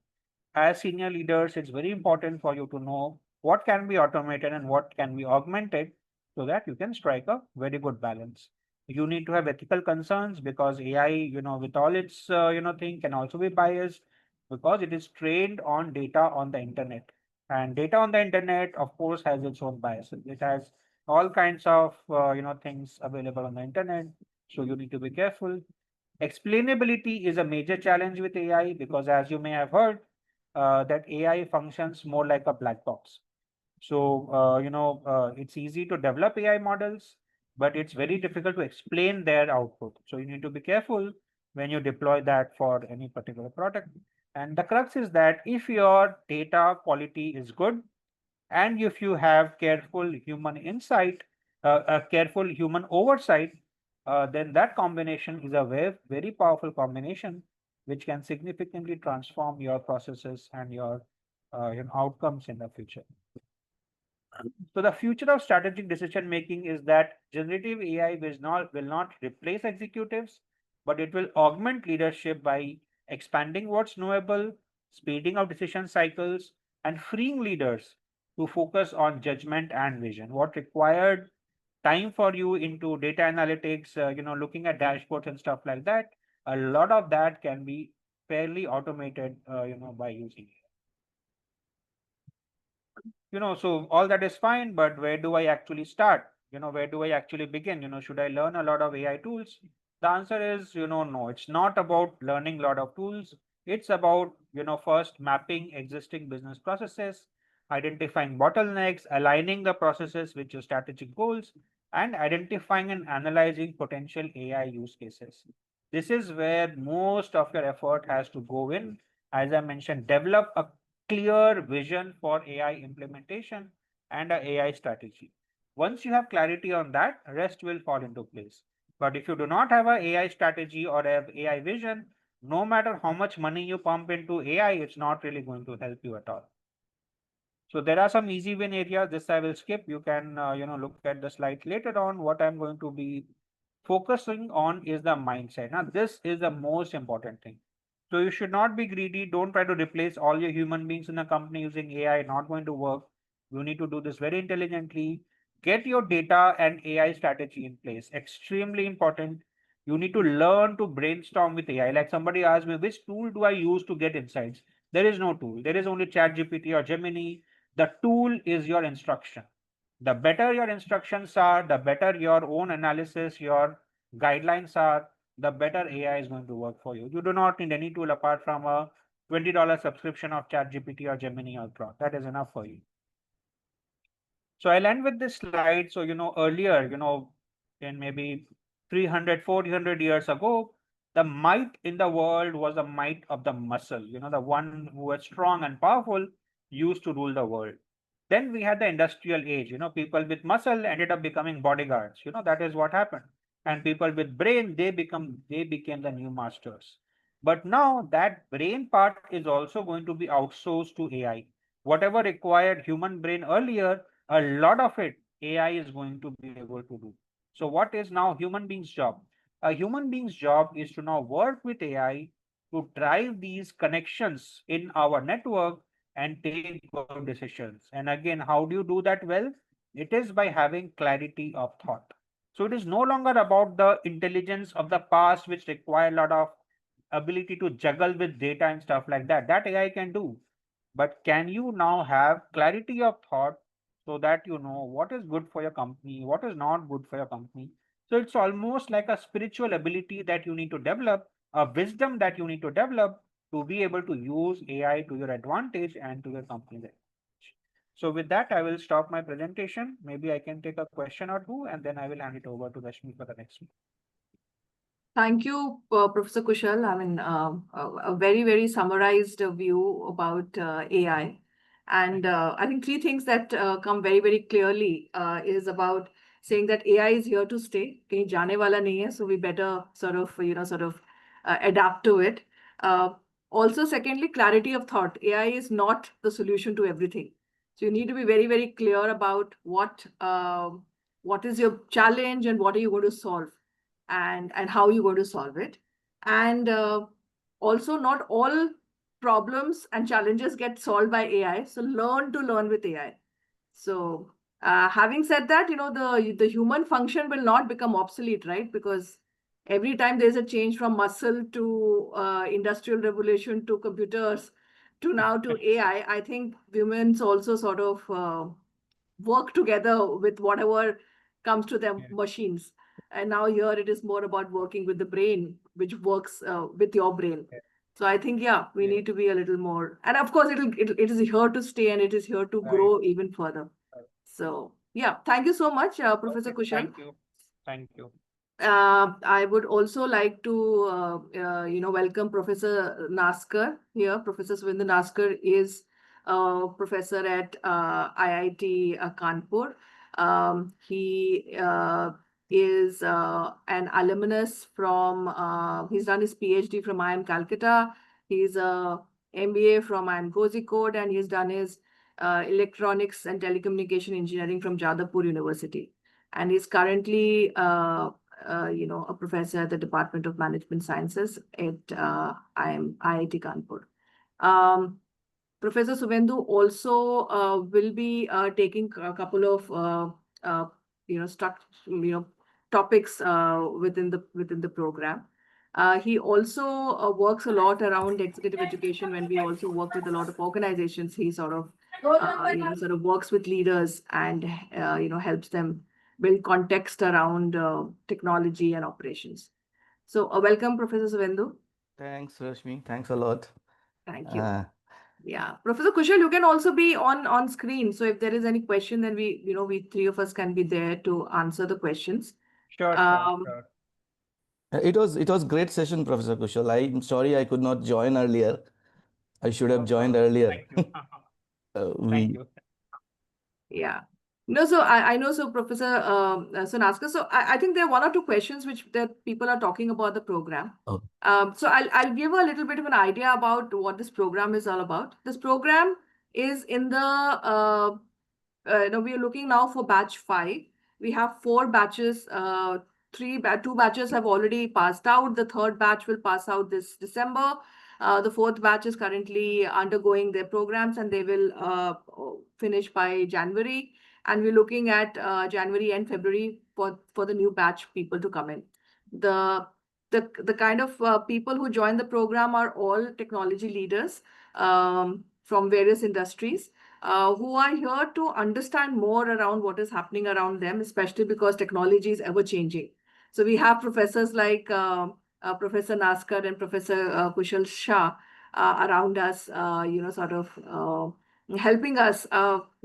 As senior leaders, it's very important for you to know what can be automated and what can be augmented, so that you can strike a very good balance. You need to have ethical concerns, because AI, with all its, thing, can also be biased, because it is trained on data on the internet. And data on the internet, of course, has its own biases. It has all kinds of, things available on the internet. So you need to be careful. Explainability is a major challenge with AI, because, as you may have heard, that AI functions more like a black box. So, it's easy to develop AI models, but it's very difficult to explain their output. So you need to be careful when you deploy that for any particular product. And the crux is that if your data quality is good, and if you have careful human insight, a careful human oversight, then that combination is a very powerful combination, which can significantly transform your processes and your outcomes in the future. So the future of strategic decision making is that generative AI will not replace executives, but it will augment leadership by expanding what's knowable, speeding up decision cycles, and freeing leaders to focus on judgment and vision. What required time for you into data analytics, looking at dashboards and stuff like that, a lot of that can be fairly automated, by using so all that is fine, but where do I actually start? Where do I actually begin? Should I learn a lot of AI tools? The answer is, no, it's not about learning a lot of tools. It's about, first mapping existing business processes, identifying bottlenecks, aligning the processes with your strategic goals, and identifying and analyzing potential AI use cases. This is where most of your effort has to go in. As I mentioned, develop a clear vision for AI implementation and a AI strategy. Once you have clarity on that, rest will fall into place. But if you do not have a AI strategy or have AI vision, no matter how much money you pump into AI, it's not really going to help you at all. So there are some easy win areas. This I will skip. You can look at the slide later on. What I'm going to be focusing on is the mindset. Now, this is the most important thing. So you should not be greedy. Don't try to replace all your human beings in a company using AI. Not going to work. You need to do this very intelligently. Get your data and AI strategy in place. Extremely important. You need to learn to brainstorm with AI. Like somebody asked me, which tool do I use to get insights? There is no tool. There is only ChatGPT or Gemini. The tool is your instruction. The better your instructions are, the better your own analysis, your guidelines are, the better AI is going to work for you. You do not need any tool apart from a $20 subscription of ChatGPT or Gemini or Claude. That is enough for you. So I'll end with this slide. So, earlier, in maybe 300, 400 years ago, the might in the world was the might of the muscle. The one who was strong and powerful used to rule the world. Then we had the industrial age. People with muscle ended up becoming bodyguards. That is what happened. And people with brain, they became the new masters. But now that brain part is also going to be outsourced to AI. Whatever required human brain earlier, a lot of it AI is going to be able to do. So what is now human being's job? A human being's job is to now work with AI to drive these connections in our network and take good decisions. And again, how do you do that well? It is by having clarity of thought. So it is no longer about the intelligence of the past, which required a lot of ability to juggle with data and stuff like that. That AI can do. But can you now have clarity of thought so that you know what is good for your company, what is not good for your company? So it's almost like a spiritual ability that you need to develop wisdom that you need to develop to be able to use AI to your advantage and to your company's advantage. So with that, I will stop my presentation. Maybe I can take a question or two, and then I will hand it over to Rashmi for the next one. Thank you, Professor Kushal. I mean, a very, very summarized view about AI. And I think three things that come very, very clearly is about saying that AI is here to stay. Kahin jaane wala nahi hai, so we better sort of, adapt to it. Also, secondly, clarity of thought. AI is not the solution to everything. So you need to be very, very clear about what is your challenge and what are you going to solve, and how you're going to solve it. And also, not all problems and challenges get solved by AI. So learn to learn with AI. So having said that, the human function will not become obsolete, right? Because every time there's a change from muscle to industrial revolution to computers to now to AI, I think humans also sort of work together with whatever comes to them machines. And now here it is more about working with the brain, which works with your brain. So I think, we need to be a little more, and of course it is here to stay, and it is here to grow even further. So thank you so much, Professor Kushal. Thank you. Thank you. I would also like to, welcome Professor Naskar here. Professor Suvendhu Naskar is a professor at IIT Kanpur. He is an alumnus from, he's done his PhD from IIM Calcutta. He's a MBA from IIM Kozhikode, and he's done his electronics and telecommunication engineering from Jadavpur University. And he's currently a professor at the Department of Management Sciences at IIT Kanpur. Professor Suvendhu also will be taking a couple of topics within the program. He also works a lot around executive education. When we also work with a lot of organizations, he sort of works with leaders and helps them build context around technology and operations. So welcome, Professor Suvendhu. Thanks, Rashmi. Thanks a lot. Thank you. Professor Kushal, you can also be on screen. So if there is any question, then we three of us can be there to answer the questions. Sure. It was great session, Professor Kushal. I'm sorry I could not join earlier. I should have joined earlier. Thank you. Thank you. Yeah. No, so I know, so Professor Naskar, so I think there are one or two questions which that people are talking about the program. Oh. So I'll give a little bit of an idea about what this program is all about. This program is in the, we are looking now for batch 5. We have 4 batches. 2 batches have already passed out. The third batch will pass out this December. The fourth batch is currently undergoing their programs, and they will finish by January. And we're looking at January and February for the new batch people to come in. The kind of people who join the program are all technology leaders from various industries who are here to understand more around what is happening around them, especially because technology is ever changing. So we have professors like Professor Naskar and Professor Kushal Shah around us, helping us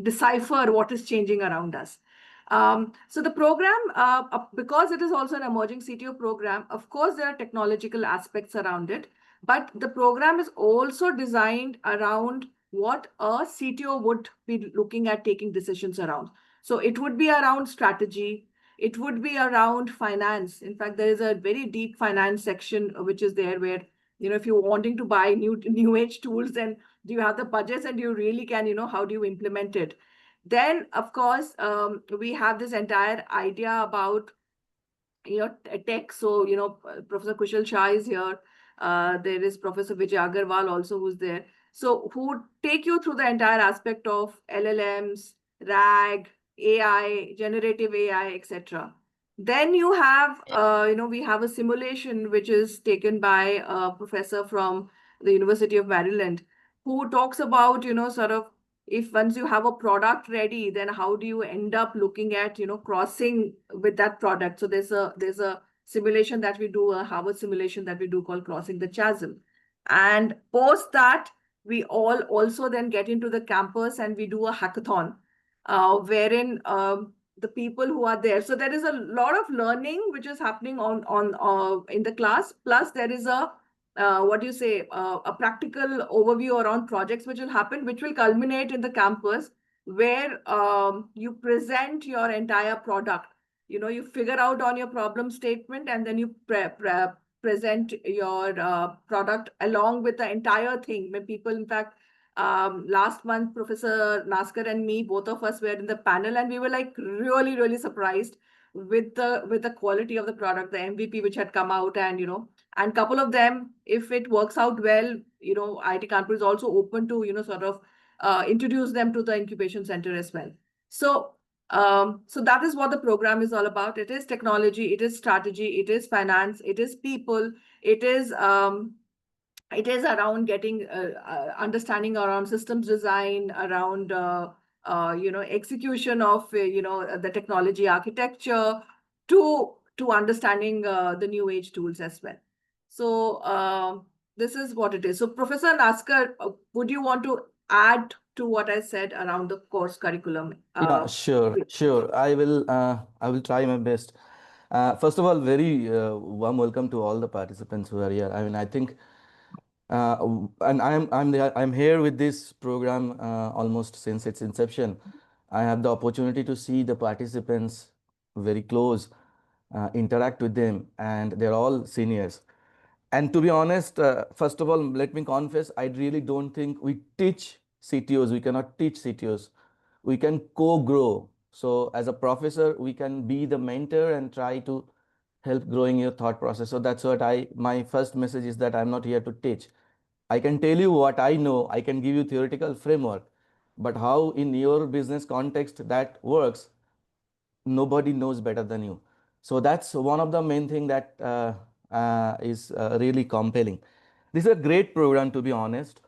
decipher what is changing around us. So the program, because it is also an emerging CTO program, of course, there are technological aspects around it, but the program is also designed around what a CTO would be looking at taking decisions around. So it would be around strategy. It would be around finance. In fact, there is a very deep finance section which is there where, if you're wanting to buy new age tools, then do you have the budgets and you really can, how do you implement it? Then, of course, we have this entire idea about tech. So, Professor Kushal Shah is here. There is Professor Vijay Agarwal also who's there. So who would take you through the entire aspect of LLMs, RAG, AI, generative AI, etc. Then you have, we have a simulation which is taken by a professor from the University of Maryland who talks about, if once you have a product ready, then how do you end up looking at, crossing with that product? So there's a simulation that we do, a Harvard simulation that we do called Crossing the Chasm. And post that, we all also then get into the campus and we do a hackathon, wherein the people who are there. So there is a lot of learning which is happening on in the class. Plus, there is a what do you say, a practical overview around projects which will happen, which will culminate in the campus, where you present your entire product. You figure out on your problem statement, and then you present your product along with the entire thing. When people, in fact, last month, Professor Naskar and me, both of us were in the panel, and we were like really, really surprised with the quality of the product, the MVP which had come out, and couple of them, if it works out well, IIT Kanpur is also open to sort of introduce them to the incubation center as well. So that is what the program is all about. It is technology, it is strategy, it is finance, it is people, it is around getting understanding around systems design, around execution of the technology architecture, to understanding the new age tools as well. So this is what it is. So Professor Naskar, would you want to add to what I said around the course curriculum? Yeah, sure. I will try my best. First of all, very warm welcome to all the participants who are here. I mean, I think, and I'm here with this program almost since its inception. I have the opportunity to see the participants very close, interact with them, and they're all seniors. And to be honest, first of all, let me confess, I really don't think we teach CTOs. We cannot teach CTOs. We can co-grow. So as a professor, we can be the mentor and try to help growing your thought process. So that's what my first message is, that I'm not here to teach. I can tell you what I know. I can give you theoretical framework, but how in your business context that works, nobody knows better than you. So that's one of the main thing that is really compelling. This is a great program, to be honest.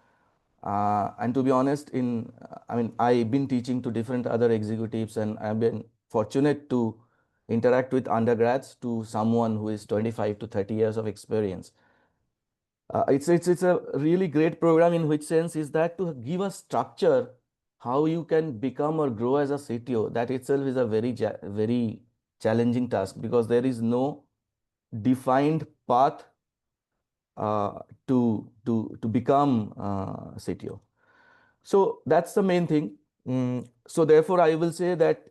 And to be honest, I mean, I've been teaching to different other executives, and I've been fortunate to interact with undergrads to someone who is 25 to 30 years of experience. It's a really great program. In which sense is that to give a structure how you can become or grow as a CTO, that itself is a very challenging task, because there is no defined path to become CTO. So that's the main thing. So therefore, I will say that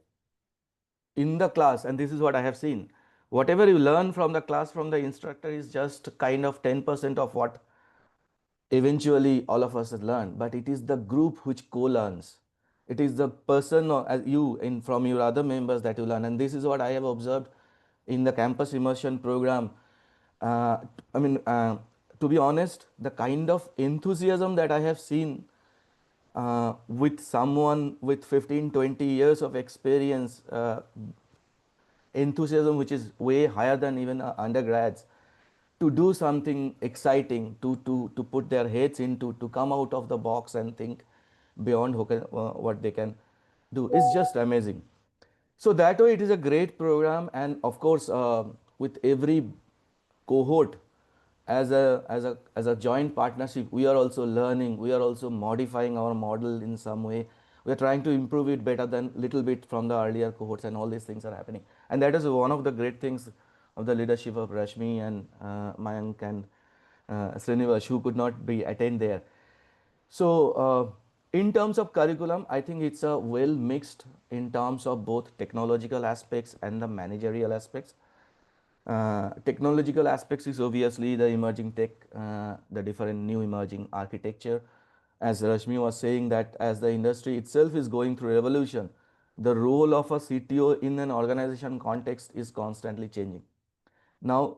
in the class, and this is what I have seen, whatever you learn from the class from the instructor is just kind of 10% of what eventually all of us learn, but it is the group which co-learns. It is the person or as you in from your other members that you learn, and this is what I have observed in the campus immersion program. uh, I mean, to be honest, the kind of enthusiasm that I have seen with someone with 15-20 years of experience, enthusiasm which is way higher than even undergrads, to do something exciting, to put their heads into, to come out of the box and think beyond what they can do, is just amazing. So that way it is a great program. And of course, with every cohort, as a joint partnership, we are also learning, we are also modifying our model in some way. We are trying to improve it better than little bit from the earlier cohorts, and all these things are happening. And that is one of the great things of the leadership of Rashmi and Mayank and Srinivas, who could not be attend there. So in terms of curriculum, I think it's a well mixed in terms of both technological aspects and the managerial aspects. Technological aspects is obviously the emerging tech, the different new emerging architecture. As Rashmi was saying, that as the industry itself is going through revolution, the role of a CTO in an organization context is constantly changing. Now,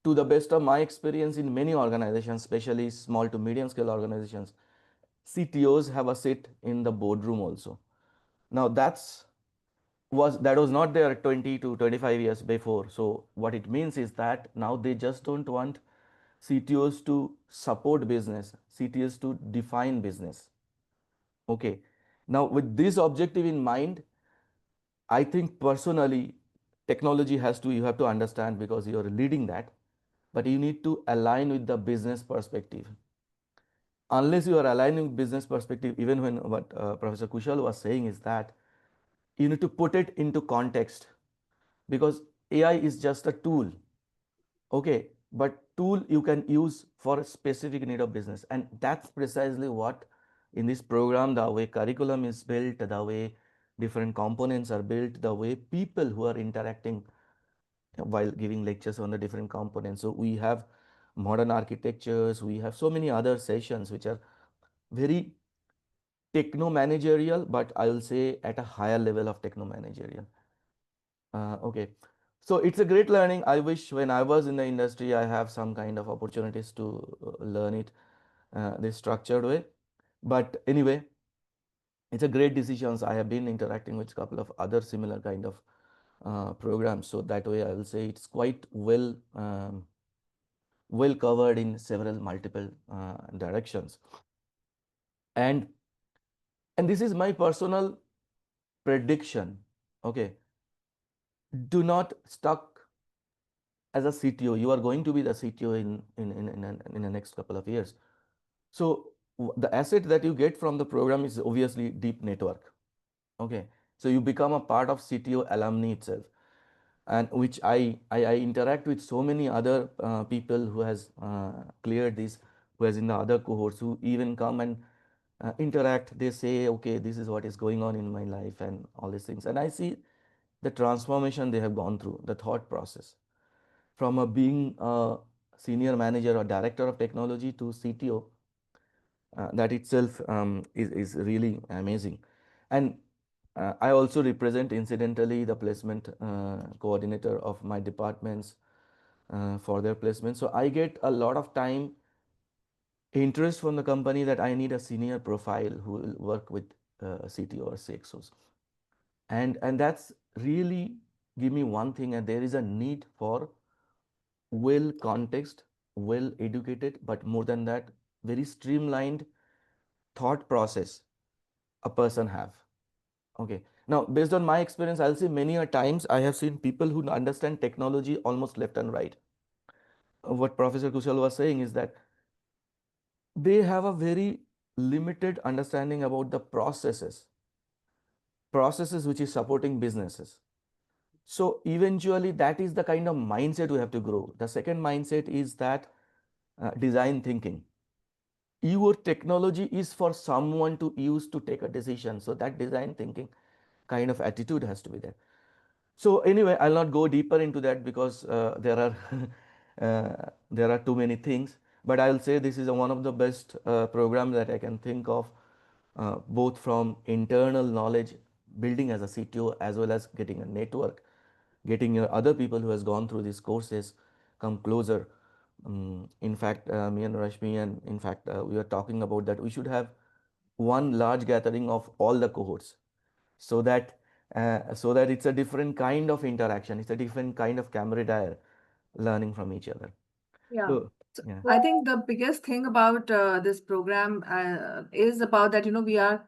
to the best of my experience in many organizations, especially small to medium scale organizations, CTOs have a seat in the boardroom also. Now that was not there 20 to 25 years before. So what it means is that now they just don't want CTOs to support business, CTOs to define business. Okay. Now with this objective in mind, I think personally technology you have to understand because you're leading that, but you need to align with the business perspective. Unless you are aligning with business perspective, even when what Professor Kushal was saying is that you need to put it into context, because AI is just a tool, okay, but tool you can use for a specific need of business. And that's precisely what in this program, the way curriculum is built, the way different components are built, the way people who are interacting while giving lectures on the different components. So we have modern architectures, we have so many other sessions which are very techno managerial, but I will say at a higher level of techno managerial. Okay, so it's a great learning. I wish when I was in the industry, I have some kind of opportunities to learn it this structured way. But anyway, it's a great decisions. I have been interacting with a couple of other similar kind of programs. So that way, I will say it's quite well covered in several multiple directions. And this is my personal prediction. Okay, do not stuck as a CTO. You are going to be the CTO in the next couple of years. So the asset that you get from the program is obviously deep network. Okay, so you become a part of CTO alumni itself, and which I interact with so many other people who has cleared this, who has in the other cohorts, who even come and interact. They say, okay, this is what is going on in my life and all these things, and I see the transformation they have gone through, the thought process from a being a senior manager or director of technology to CTO. That itself is really amazing. And I also represent incidentally the placement coordinator of my departments for their placement. So I get a lot of time interest from the company that I need a senior profile who will work with CTO or CXOs. And that's really give me one thing, and there is a need for well context, well educated, but more than that, very streamlined thought process a person have. Okay, now based on my experience, I'll say many a times I have seen people who understand technology almost left and right. What Professor Kushal was saying is that they have a very limited understanding about the processes which is supporting businesses. So eventually that is the kind of mindset we have to grow. The second mindset is that design thinking. Your technology is for someone to use to take a decision. So that design thinking kind of attitude has to be there. So anyway, I'll not go deeper into that because there are there are too many things. But I'll say this is one of the best programs that I can think of, both from internal knowledge building as a CTO, as well as getting a network, getting your other people who has gone through these courses come closer. In fact, me and Rashmi, and in fact, we were talking about that we should have one large gathering of all the cohorts, so that it's a different kind of interaction. It's a different kind of camaraderie, learning from each other. Yeah. So, So yeah. I think the biggest thing about this program is about that, we are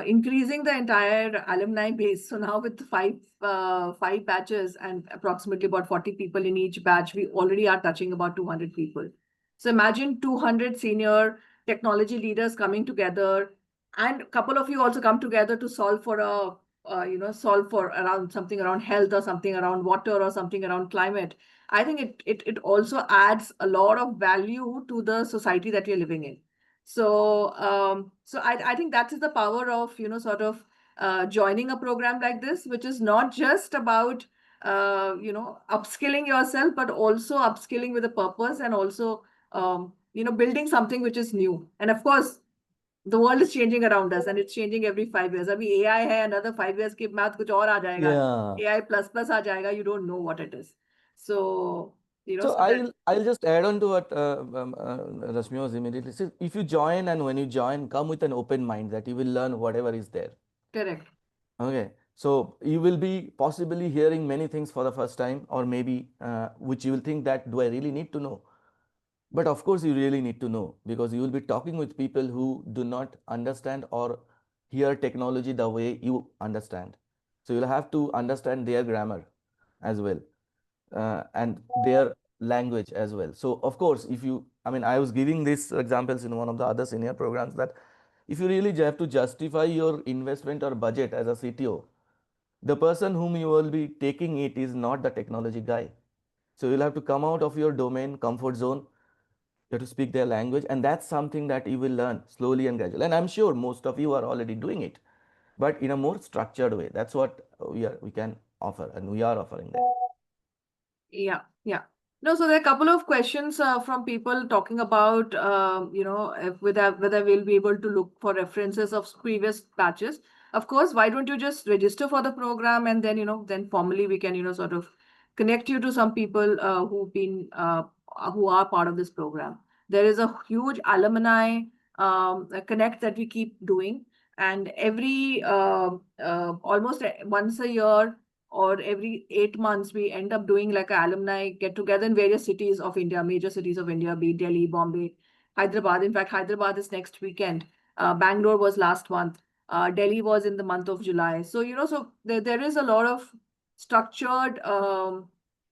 increasing the entire alumni base. So now with five batches and approximately about 40 people in each batch, we already are touching about 200 people. So imagine 200 senior technology leaders coming together, and a couple of you also come together to solve for solve for around something around health, or something around water, or something around climate. I think it also adds a lot of value to the society that we're living in. So I think that is the power of sort of joining a program like this, which is not just about upskilling yourself, but also upskilling with a purpose, and also building something which is new. And of course, the world is changing around us, and it's changing every 5 years. Abhi AI hai, another 5 years के बाद कुछ और आ जाएगा. Yeah. AI plus आ जाएगा. You don't know what it is. So So so that, I'll just add on to what Rashmi was immediately said. If you join, and when you join, come with an open mind that you will learn whatever is there. correct. Okay, so you will be possibly hearing many things for the first time, or maybe which you will think that, do I really need to know? But of course, you really need to know, because you will be talking with people who do not understand or hear technology the way you understand. So you'll have to understand their grammar, as well, and their language as well. So of course, if you, I mean, I was giving these examples in one of the other senior programs, that if you really have to justify your investment or budget as a CTO, the person whom you will be taking it is not the technology guy. So you'll have to come out of your domain comfort zone. You have to speak their language, and that's something that you will learn slowly and gradually. And I'm sure most of you are already doing it, but in a more structured way. That's what we can offer, and we are offering that. Yeah, yeah. No, so there are a couple of questions from people talking about, if whether we'll be able to look for references of previous batches. Of course, why don't you just register for the program, and then, then formally we can, sort of connect you to some people who are part of this program. There is a huge alumni connect that we keep doing, and every almost once a year or every 8 months, we end up doing like an alumni get together in various cities of India, major cities of India, be it Delhi, Bombay, Hyderabad. In fact, Hyderabad is next weekend. Bangalore was last month. Delhi was in the month of July. So, so there is a lot of structured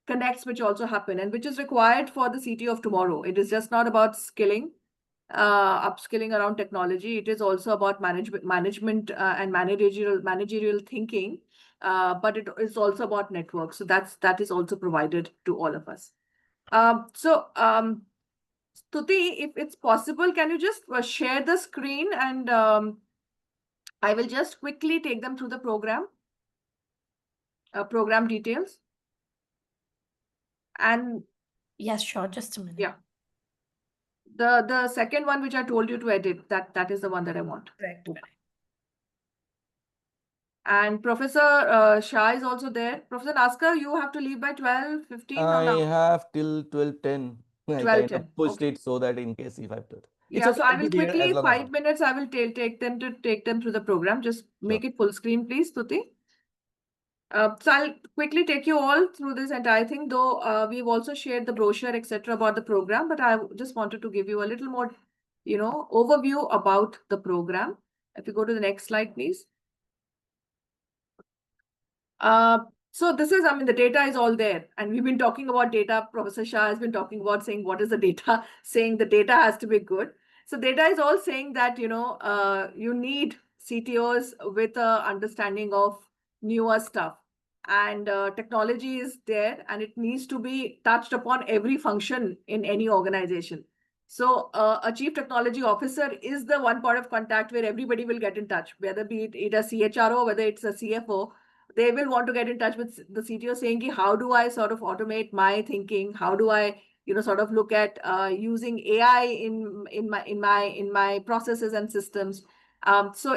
connects which also happen, and which is required for the CTO of tomorrow. It is just not about skilling, upskilling around technology. It is also about management and managerial thinking, but it is also about network. So that is also provided to all of us. Stuti, if it's possible, can you just share the screen, and I will just quickly take them through the program details. And Yes, sure. Just a minute. yeah, the second one which I told you to edit, that is the one that I want. Correct. And Professor Shah is also there. Professor Naskar, you have to leave by 12:15 or I now? have till 12:10. I 12:10. kind of pushed Okay. it so that in case if I have to. It's Yeah, okay, so I I'll be will there as quickly, long as 5 minutes, I will take them through the program. Just make it full screen, please, Stuti. So I'll quickly take you all through this entire thing, though we've also shared the brochure, etc., about the program, but I just wanted to give you a little more, overview about the program. If you go to the next slide, please. So this is, I mean, the data is all there, and we've been talking about data. Professor Shah has been talking about saying what is the data, saying the data has to be good. So data is all saying that, you need CTOs with a understanding of newer stuff, and technology is there, and it needs to be touched upon every function in any organization. So a chief technology officer is the one point of contact where everybody will get in touch, whether be it a CHRO, whether it's a CFO. They will want to get in touch with the CTO saying, how do I sort of automate my thinking? How do I, sort of look at using AI in my processes and systems? So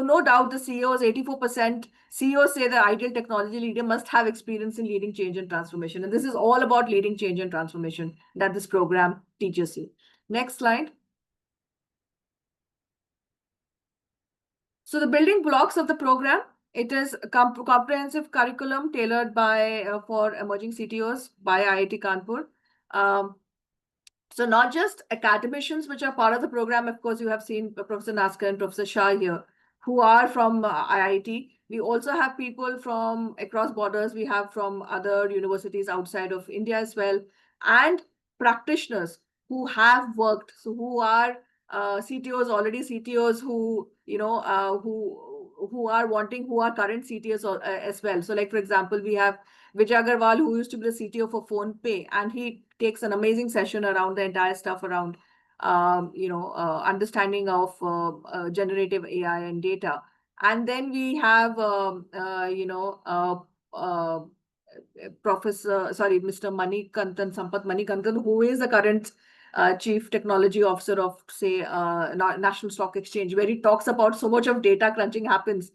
no doubt the CEOs, 84% CEOs say the ideal technology leader must have experience in leading change and transformation. And this is all about leading change and transformation that this program teaches you. Next slide. So the building blocks of the program, it is a comprehensive curriculum tailored for emerging CTOs by IIT Kanpur. So not just academicians, which are part of the program. Of course, you have seen Professor Naskar and Professor Shah here, who are from IIT. We also have people from across borders. We have from other universities outside of India as well, and practitioners who have worked, so who are CTOs, already CTOs who, who are current CTOs as well. So like, for example, we have Vijay Agarwal, who used to be the CTO for PhonePe, and he takes an amazing session around the entire stuff around, understanding of generative AI and data. And then we have, Mr. Sampath Manikantan, who is the current Chief Technology Officer of, say, National Stock Exchange, where he talks about so much of data crunching happens.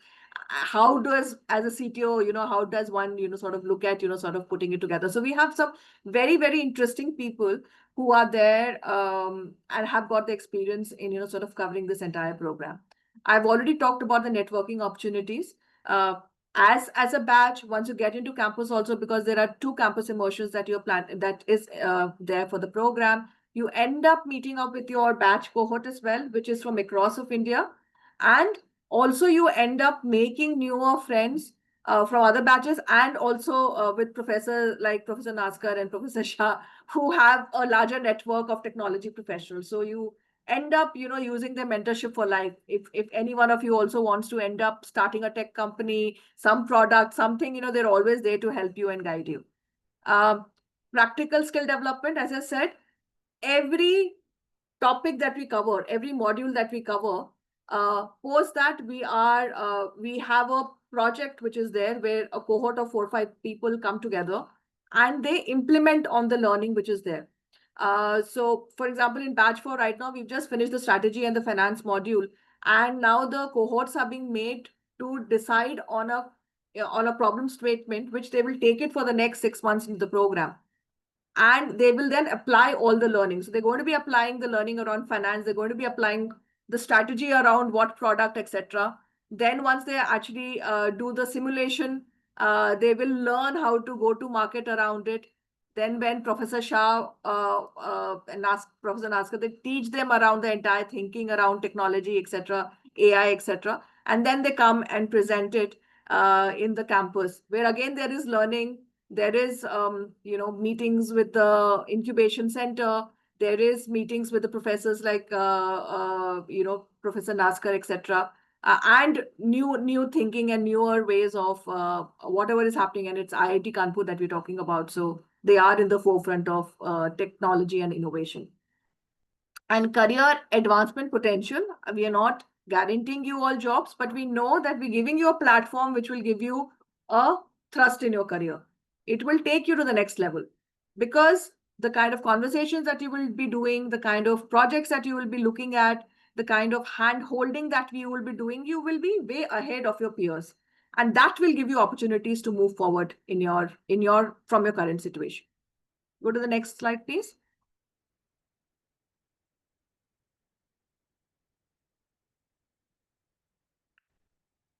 How does, as a CTO, how does one, sort of look at, sort of putting it together? So we have some very, very interesting people who are there and have got the experience in, sort of covering this entire program. I've already talked about the networking opportunities. As a batch, once you get into campus also, because there are 2 campus immersions that that is there for the program, you end up meeting up with your batch cohort as well, which is from across of India. And also you end up making newer friends from other batches, and also with Professor Naskar and Professor Shah, who have a larger network of technology professionals. So you end up, using their mentorship for life. If any one of you also wants to end up starting a tech company, some product, something, they're always there to help you and guide you. Practical skill development, as I said, every topic that we cover, every module that we cover, post that we have a project which is there where a cohort of 4 or 5 people come together and they implement on the learning which is there. So, for example, in batch 4 right now, we've just finished the strategy and the finance module, and now the cohorts are being made to decide on a problem statement, which they will take it for the next 6 months into the program. And they will then apply all the learning. So they're going to be applying the learning around finance. They're going to be applying the strategy around what product, etc. Then once they actually do the simulation, they will learn how to go to market around it. Then when Professor Shah and Professor Naskar, they teach them around the entire thinking around technology, etc., AI, etc. And then they come and present it in the campus, where again there is learning. There is, meetings with the incubation center. There is meetings with the professors like, Professor Naskar, etc. And new thinking and newer ways of whatever is happening. And it's IIT Kanpur that we're talking about. So they are in the forefront of technology and innovation. And career advancement potential, we are not guaranteeing you all jobs, but we know that we're giving you a platform which will give you a thrust in your career. It will take you to the next level, because the kind of conversations that you will be doing, the kind of projects that you will be looking at, the kind of hand holding that we will be doing, you will be way ahead of your peers. And that will give you opportunities to move forward from your current situation. Go to the next slide, please.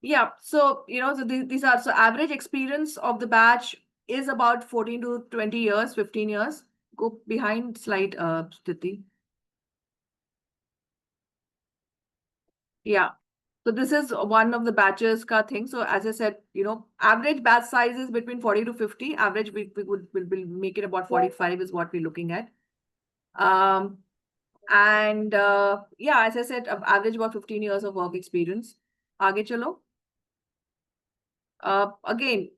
Yeah, so these are, so average experience of the batch is about 14 to 20 years, 15 years. Go behind slide, Stiti. Yeah. So this is one of the batches ka thing. So as I said, average batch size is between 40 to 50. Average we will make it about 45 is what we're looking at. And yeah, as I said, average about 15 years of work experience. Aage chalo. Again,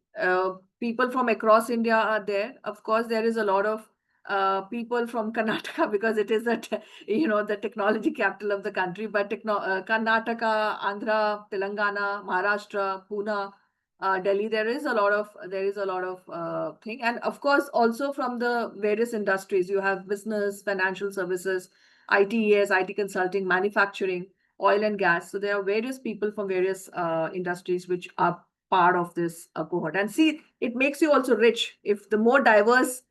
people from across India are there. Of course, there is a lot of people from Karnataka, because it is the technology capital of the country. But Karnataka, Andhra, Telangana, Maharashtra, Pune, Delhi, there is a lot of thing. And of course, also from the various industries, you have business, financial services, ITES, IT consulting, manufacturing, oil and gas. So there are various people from various industries which are part of this cohort. And see, it makes you also rich. If the more diverse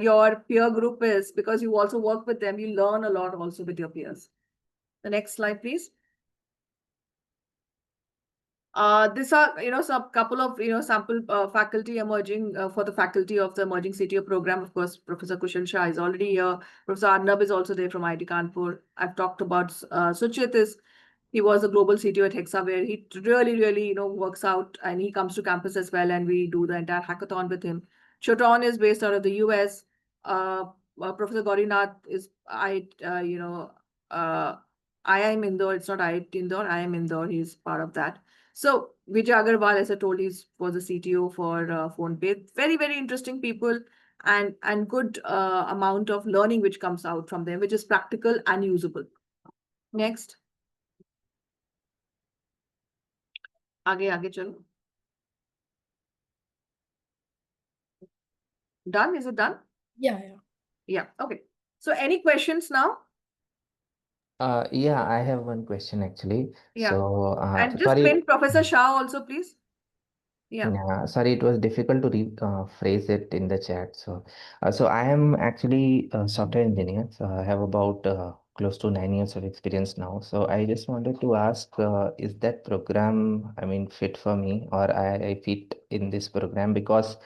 your peer group is, because you also work with them, you learn a lot also with your peers. The next slide, please. These are, some couple of, sample faculty emerging for the faculty of the emerging CTO program. Of course, Professor Kushal Shah is already here. Professor Arnab is also there from IIT Kanpur. I've talked about Suchit he was a global CTO at Hexa, where he really, works out, and he comes to campus as well, and we do the entire hackathon with him. Choton is based out of the US. Professor Gaurinath is IIM Indore. It's not IIT Indore, IIM Indore. He's part of that. So Vijay Agarwal, as I told you, was the CTO for PhonePe. Very, very interesting people, and good amount of learning which comes out from them, which is practical and usable. Next. आगे चलो. Done? Is it done? Yeah. Yeah. Okay. So any questions now? Yeah, I have one question actually. Yeah. So, And just sorry, pin Professor Shah also, please. Yeah. sorry, it was difficult to phrase it in the chat. So I am actually a software engineer. So I have about close to 9 years of experience now. So I just wanted to ask, is that program, I mean, fit for me, or I fit in this program? Because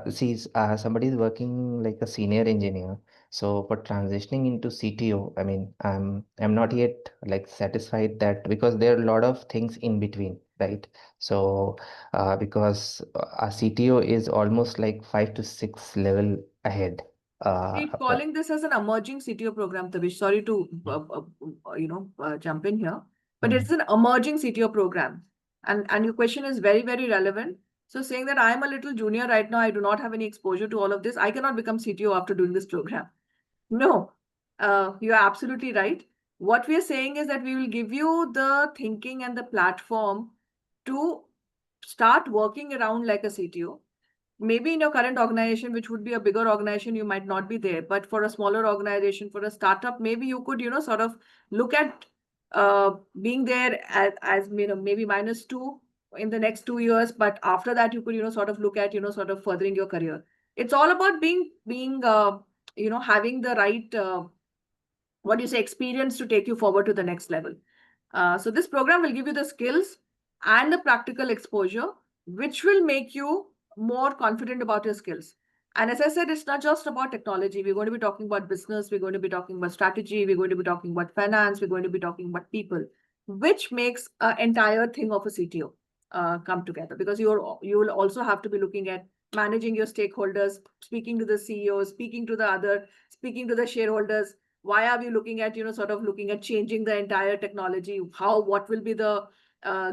see, somebody is working like a senior engineer. So for transitioning into CTO, I mean, I'm not yet like satisfied that, because there are a lot of things in between. right? So because our CTO is almost like 5 to 6 level ahead. Keep But calling this as an emerging CTO program, Tavish. Sorry to jump in here, but it's an emerging CTO program, and your question is very, very relevant. So saying that I am a little junior right now, I do not have any exposure to all of this, I cannot become CTO after doing this program. No, you're absolutely right. What we are saying is that we will give you the thinking and the platform to start working around like a CTO. Maybe in your current organization, which would be a bigger organization, you might not be there. But for a smaller organization, for a startup, maybe you could, sort of look at being there as maybe -2 in the next 2 years. But after that, you could, sort of look at, sort of furthering your career. It's all about having the right, what do you say, experience to take you forward to the next level. So this program will give you the skills and the practical exposure, which will make you more confident about your skills. And as I said, it's not just about technology. We're going to be talking about business. We're going to be talking about strategy. We're going to be talking about finance. We're going to be talking about people, which makes an entire thing of a CTO come together. Because you will also have to be looking at managing your stakeholders, speaking to the CEOs, speaking to the shareholders. Why are we looking at, sort of looking at changing the entire technology? What will be the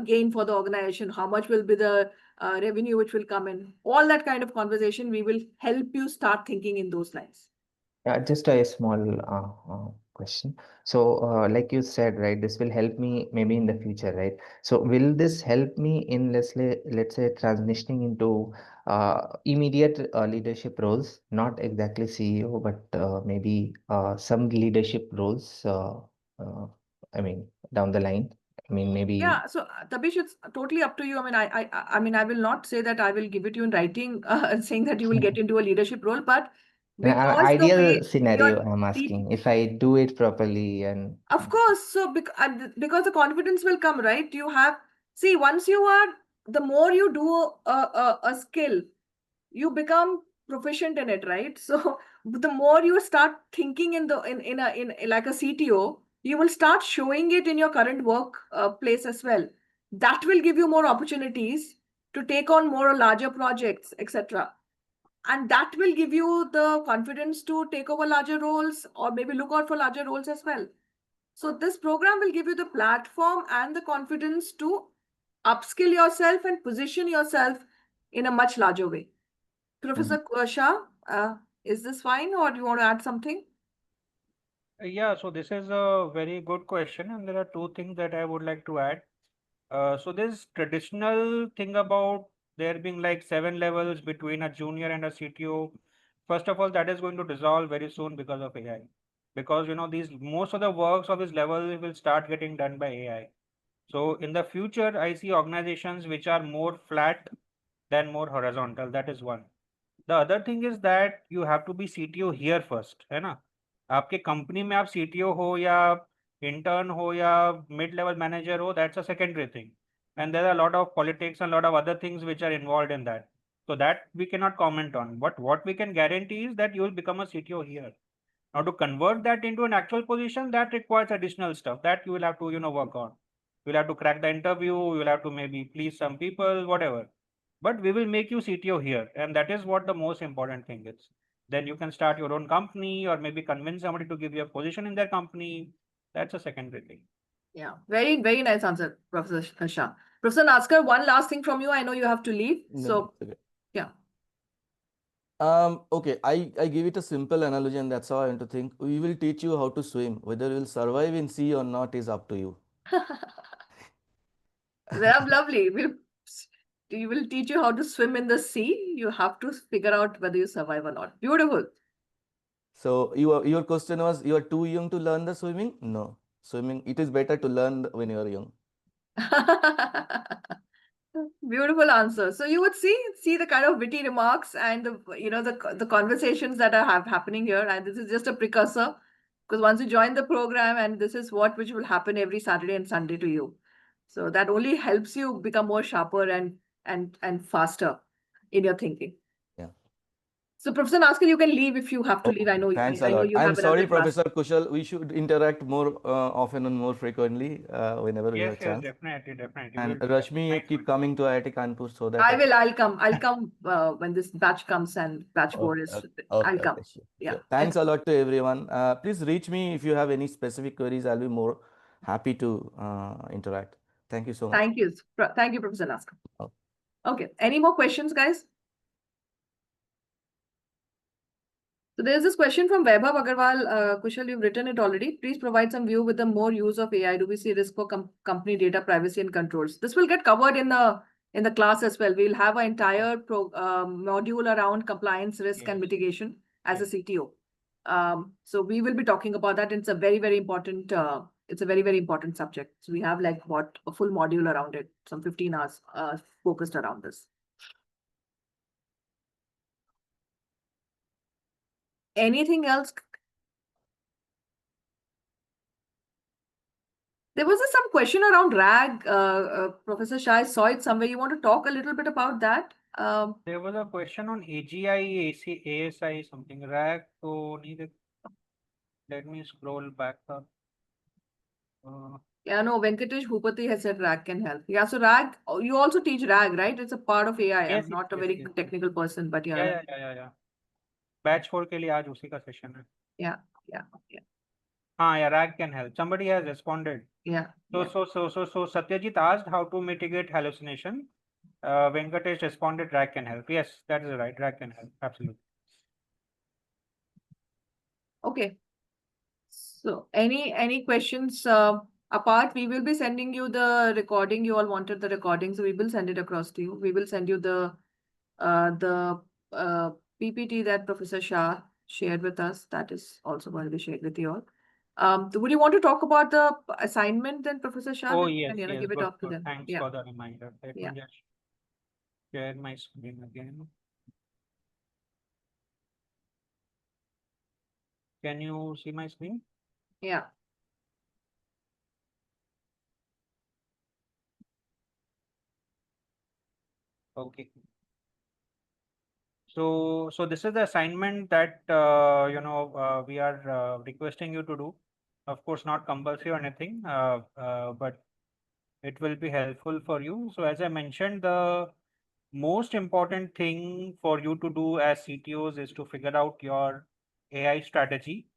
gain for the organization? How much will be the revenue which will come in? All that kind of conversation, we will help you start thinking in those lines. just a small question. So, like you said, right, this will help me maybe in the future, right? So, will this help me in let's say transitioning into immediate leadership roles, not exactly CEO, but maybe some leadership roles? Uh, I mean, down the line. I mean, maybe. Yeah, so Tabish, it's totally up to you. I mean, I will not say that I will give it to you in writing, saying that you will get into a leadership role, but An because the ideal way scenario, you're I'm asking, if I do it properly and Of course. So because the confidence will come, right? Once the more you do a skill, you become proficient in it, right? So the more you start thinking in like a CTO, you will start showing it in your current work place as well. That will give you more opportunities to take on more larger projects, etc. And that will give you the confidence to take over larger roles or maybe look out for larger roles as well. So this program will give you the platform and the confidence to upskill yourself and position yourself in a much larger way. Professor Shah, is this fine or do you want to add something? Yeah, so this is a very good question, and there are two things that I would like to add. So this traditional thing about there being like 7 levels between a junior and a CTO, first of all, that is going to dissolve very soon because of AI. Because these most of the works of this level will start getting done by AI. So in the future, I see organizations which are more flat than more horizontal. That is one. The other thing is that you have to be CTO here first, है ना? आपके company में आप CTO हो या intern हो या mid level manager हो, that's a secondary thing. And there are a lot of politics and a lot of other things which are involved in that. So that we cannot comment on. But what we can guarantee is that you will become a CTO here. Now to convert that into an actual position, that requires additional stuff that you will have to, work on. You will have to crack the interview, you will have to maybe please some people, whatever. But we will make you CTO here, and that is what the most important thing is. Then you can start your own company or maybe convince somebody to give you a position in their company. That's a secondary thing. Yeah, very, very nice answer, Professor Shah. Professor Naskar, one last thing from you. I know you have to leave. So, Okay. yeah. Okay, I give it a simple analogy, and that's how I want to think. We will teach you how to swim. Whether you will survive in sea or not is up to you. Lovely. We will teach you how to swim in the sea. You have to figure out whether you survive or not. Beautiful. So your question was, you are too young to learn the swimming? No, swimming, it is better to learn when you are young. Beautiful answer. So you would see the kind of witty remarks and the conversations that are happening here, and this is just a precursor, because once you join the program, and this is which will happen every Saturday and Sunday to you. So that only helps you become more sharper and faster in your thinking. Yeah. So Professor Naskar, you can leave if you have to leave. I know Thanks a I know lot. you I'm have another sorry, class. Professor Kushal. We should interact more often and more frequently whenever we have Yes, a yes, chance. definitely. And We'll do that. Rashmi, Thanks, keep man. coming to IIT Kanpur so that I will. I'll come when this batch comes and batch 4 is. Okay, I'll come. okay, sure. Yeah. Sure. Thanks a lot to everyone. Please reach me if you have any specific queries. I'll be more happy to interact. Thank you so much. Thank you. Thank you, Professor Naskar. Okay. Okay. Any more questions, guys? So there's this question from Vaibhav Agarwal. Kushal, you've written it already. Please provide some view with the more use of AI. Do we see risk for company data privacy and controls? This will get covered in the class as well. We'll have an entire module around compliance, risk, and Yes. mitigation as Yes. a CTO. So we will be talking about that. It's a very, very important. It's a very, very important subject. So we have like a full module around it, some 15 hours focused around this. Anything else? There was some question around RAG, Professor Shah. I saw it somewhere. You want to talk a little bit about that? There was a question on AGI, ASI, something. RAG, so let me scroll back up. Yeah, no, Venkatesh Bhupati has said RAG can help. Yeah, so RAG, you also teach RAG, right? It's a part of AI. Yes, I'm not a yes, very yes, technical person, but yeah, yeah. yeah. Batch 4 के लिए आज उसी का session है. Yeah. Yeah, RAG can help. Somebody has responded. Yeah. So Satyajit asked how to mitigate hallucination. Venkatesh responded, RAG can help. Yes, that is right. RAG can help. Absolutely. Okay. So any questions apart? We will be sending you the recording. You all wanted the recording, so we will send it across to you. We will send you the PPT that Professor Shah shared with us. That is also going to be shared with you all. Would you want to talk about the assignment then, Professor Shah? Oh, We yes, can, yes, give it good, off to good. them. Thanks Yeah. for the reminder. Let me just share my screen again. Can you see my screen? Yeah. Okay. So this is the assignment that we are requesting you to do. Of course, not compulsory or anything, but it will be helpful for you. So as I mentioned, the most important thing for you to do as CTOs is to figure out your AI strategy.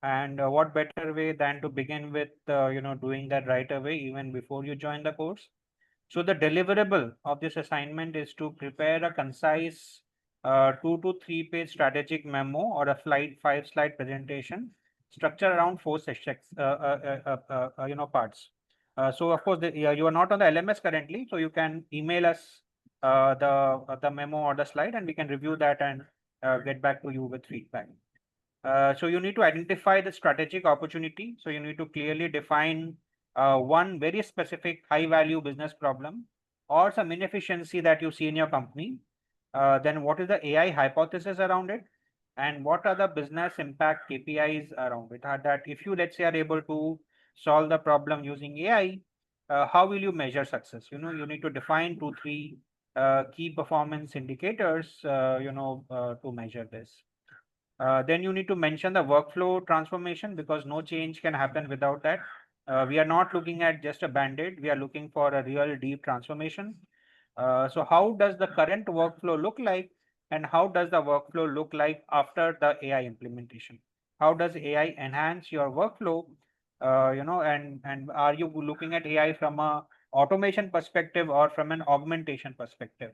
And what better way than to begin with, doing that right away, even before you join the course. So the deliverable of this assignment is to prepare a concise 2 to 3 page strategic memo or a 5 slide presentation structured around 4 parts. So of course, you are not on the LMS currently, so you can email us the memo or the slide, and we can review that and get back to you with feedback. So you need to identify the strategic opportunity. So you need to clearly define one very specific high value business problem or some inefficiency that you see in your company. Then what is the AI hypothesis around it? And what are the business impact KPIs around it? That if you, let's say, are able to solve the problem using AI, how will you measure success? You need to define 2, 3 key performance indicators, to measure this. Then you need to mention the workflow transformation, because no change can happen without that. We are not looking at just a band-aid. We are looking for a real deep transformation. So how does the current workflow look like, and how does the workflow look like after the AI implementation? How does AI enhance your workflow? And are you looking at AI from a automation perspective or from an augmentation perspective?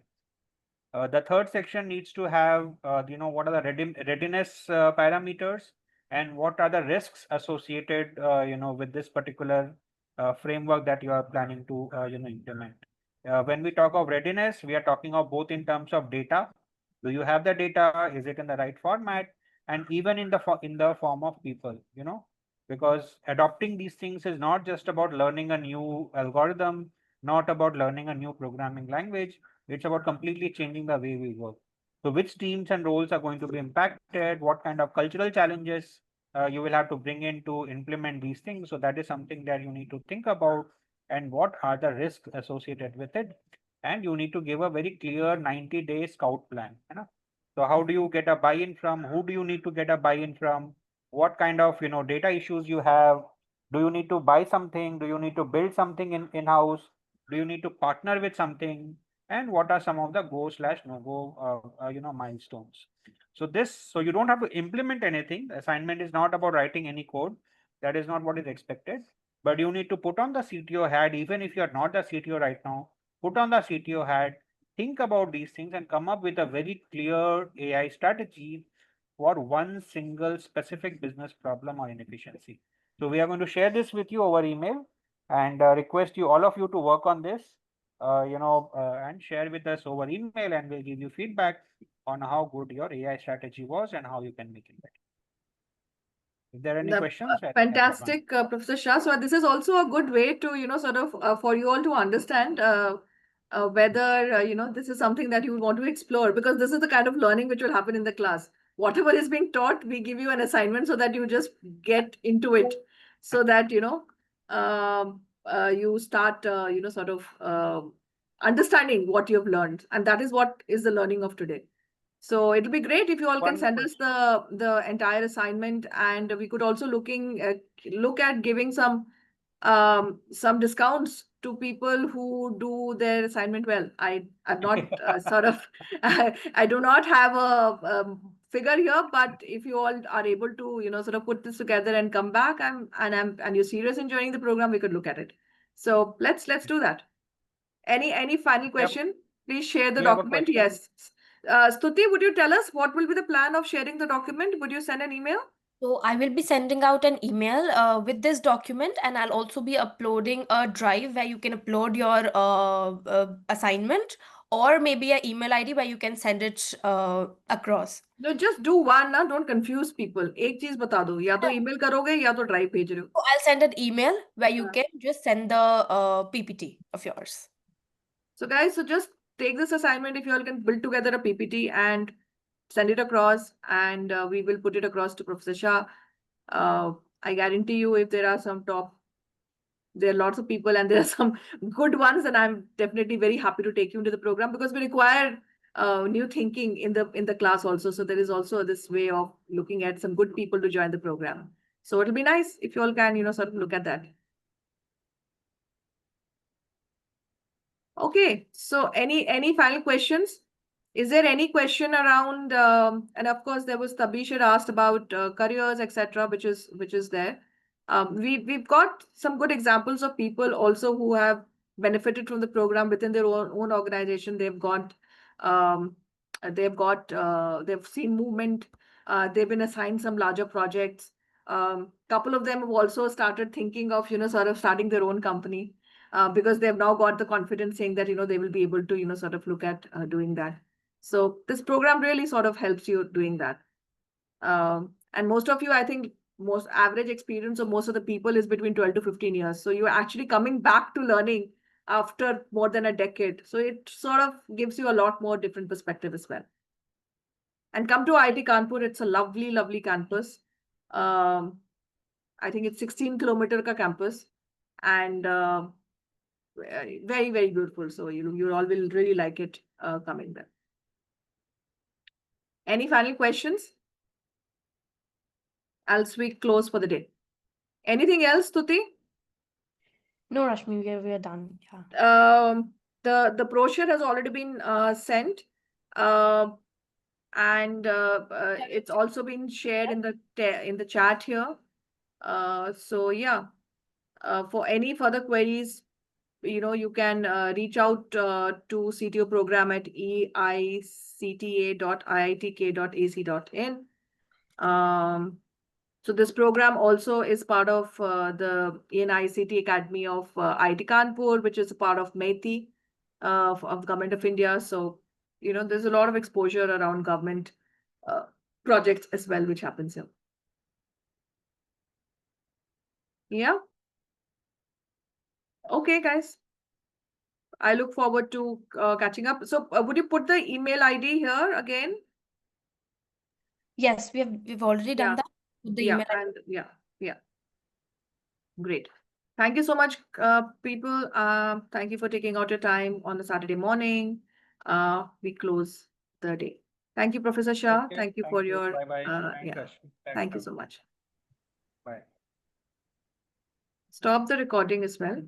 The third section needs to have, what are the readiness parameters, and what are the risks associated, with this particular framework that you are planning to, implement. When we talk of readiness, we are talking of both in terms of data. Do you have the data? Is it in the right format? And even in the form of people, because adopting these things is not just about learning a new algorithm, not about learning a new programming language. It's about completely changing the way we work. So which teams and roles are going to be impacted? What kind of cultural challenges you will have to bring in to implement these things? So that is something that you need to think about. And what are the risks associated with it? And you need to give a very clear 90-day scout plan. So how do you get a buy-in from? Who do you need to get a buy-in from? What kind of data issues you have? Do you need to buy something? Do you need to build something in-house? Do you need to partner with something? And what are some of the go slash no go milestones? So you don't have to implement anything. The assignment is not about writing any code. That is not what is expected. But you need to put on the CTO hat, even if you are not the CTO right now. Put on the CTO hat, think about these things, and come up with a very clear AI strategy for one single specific business problem or inefficiency. So we are going to share this with you over email and request you all of you to work on this, and share with us over email, and we'll give you feedback on how good your AI strategy was and how you can make it better. If there are any questions, I think I can run. Fantastic, Professor Shah. So this is also a good way to, sort of for you all to understand whether, this is something that you would want to explore, because this is the kind of learning which will happen in the class. Whatever is being taught, we give you an assignment so that you just get into it, so that, you start, sort of understanding what you've learned. And that is what is the learning of today. So it'll be great if you all can send us the entire assignment, and we could also look at giving some discounts to people who do their assignment well. I'm not sort of I do not have a figure here, but if you all are able to sort of put this together and come back, and you're serious in joining the program, we could look at it. So let's do that. Any final question? Please share the We have a document. question. Yes. Stuti, would you tell us what will be the plan of sharing the document? Would you send an email? So I will be sending out an email with this document, and I'll also be uploading a drive where you can upload your assignment, or maybe an email ID where you can send it across. No, just do one ना, don't confuse people. एक चीज बता दो, या तो email करोगे या तो drive भेज रहे हो. So I'll send an email where you हाँ. can just send the PPT of yours. So guys, so just take this assignment. If you all can build together a PPT and send it across, and we will put it across to Professor Shah. I guarantee you, if there are there are lots of people and there are some good ones, and I'm definitely very happy to take you into the program, because we require new thinking in the class also. So there is also this way of looking at some good people to join the program. So it'll be nice if you all can, sort of look at that. Okay, so any final questions? Is there any question around? And of course, there was Tabish had asked about careers, etc., which is there. We've got some good examples of people also who have benefited from the program within their own organization. They've seen movement. They've been assigned some larger projects. Couple of them have also started thinking of sort of starting their own company. Because they've now got the confidence saying that they will be able to sort of look at doing that. So this program really sort of helps you doing that. And most of you, I think, most average experience of most of the people is between 12 to 15 years. So you're actually coming back to learning after more than a decade. So it sort of gives you a lot more different perspective as well. And come to IIT Kanpur. It's a lovely, lovely campus. I think it's 16-kilometer ka campus, and very, very beautiful. So you all will really like it coming there. Any final questions? Else we close for the day. Anything else, Tuti? No, Rashmi, we are done. Yeah. The brochure has already been sent, and it's also been shared in the chat here. So yeah, for any further queries, you can reach out to CTO program at eicta.iitk.ac.in. So this program also is part of the ENICT Academy of IIT Kanpur, which is a part of METI of Government of India. So, there's a lot of exposure around government projects as well, which happens here. Yeah. Okay, guys. I look forward to catching up. So would you put the email ID here again? Yes, we've already done that with the email ID. And yeah. Great. Thank you so much, people. Thank you for taking out your time on a Saturday morning. We close the day. Thank you, Professor Shah. Okay, Thank you thank for you. your, Bye-bye. Thanks, yeah, Rashmi. Thanks, thank you Rashmi. so much. Bye. Stop the recording as well.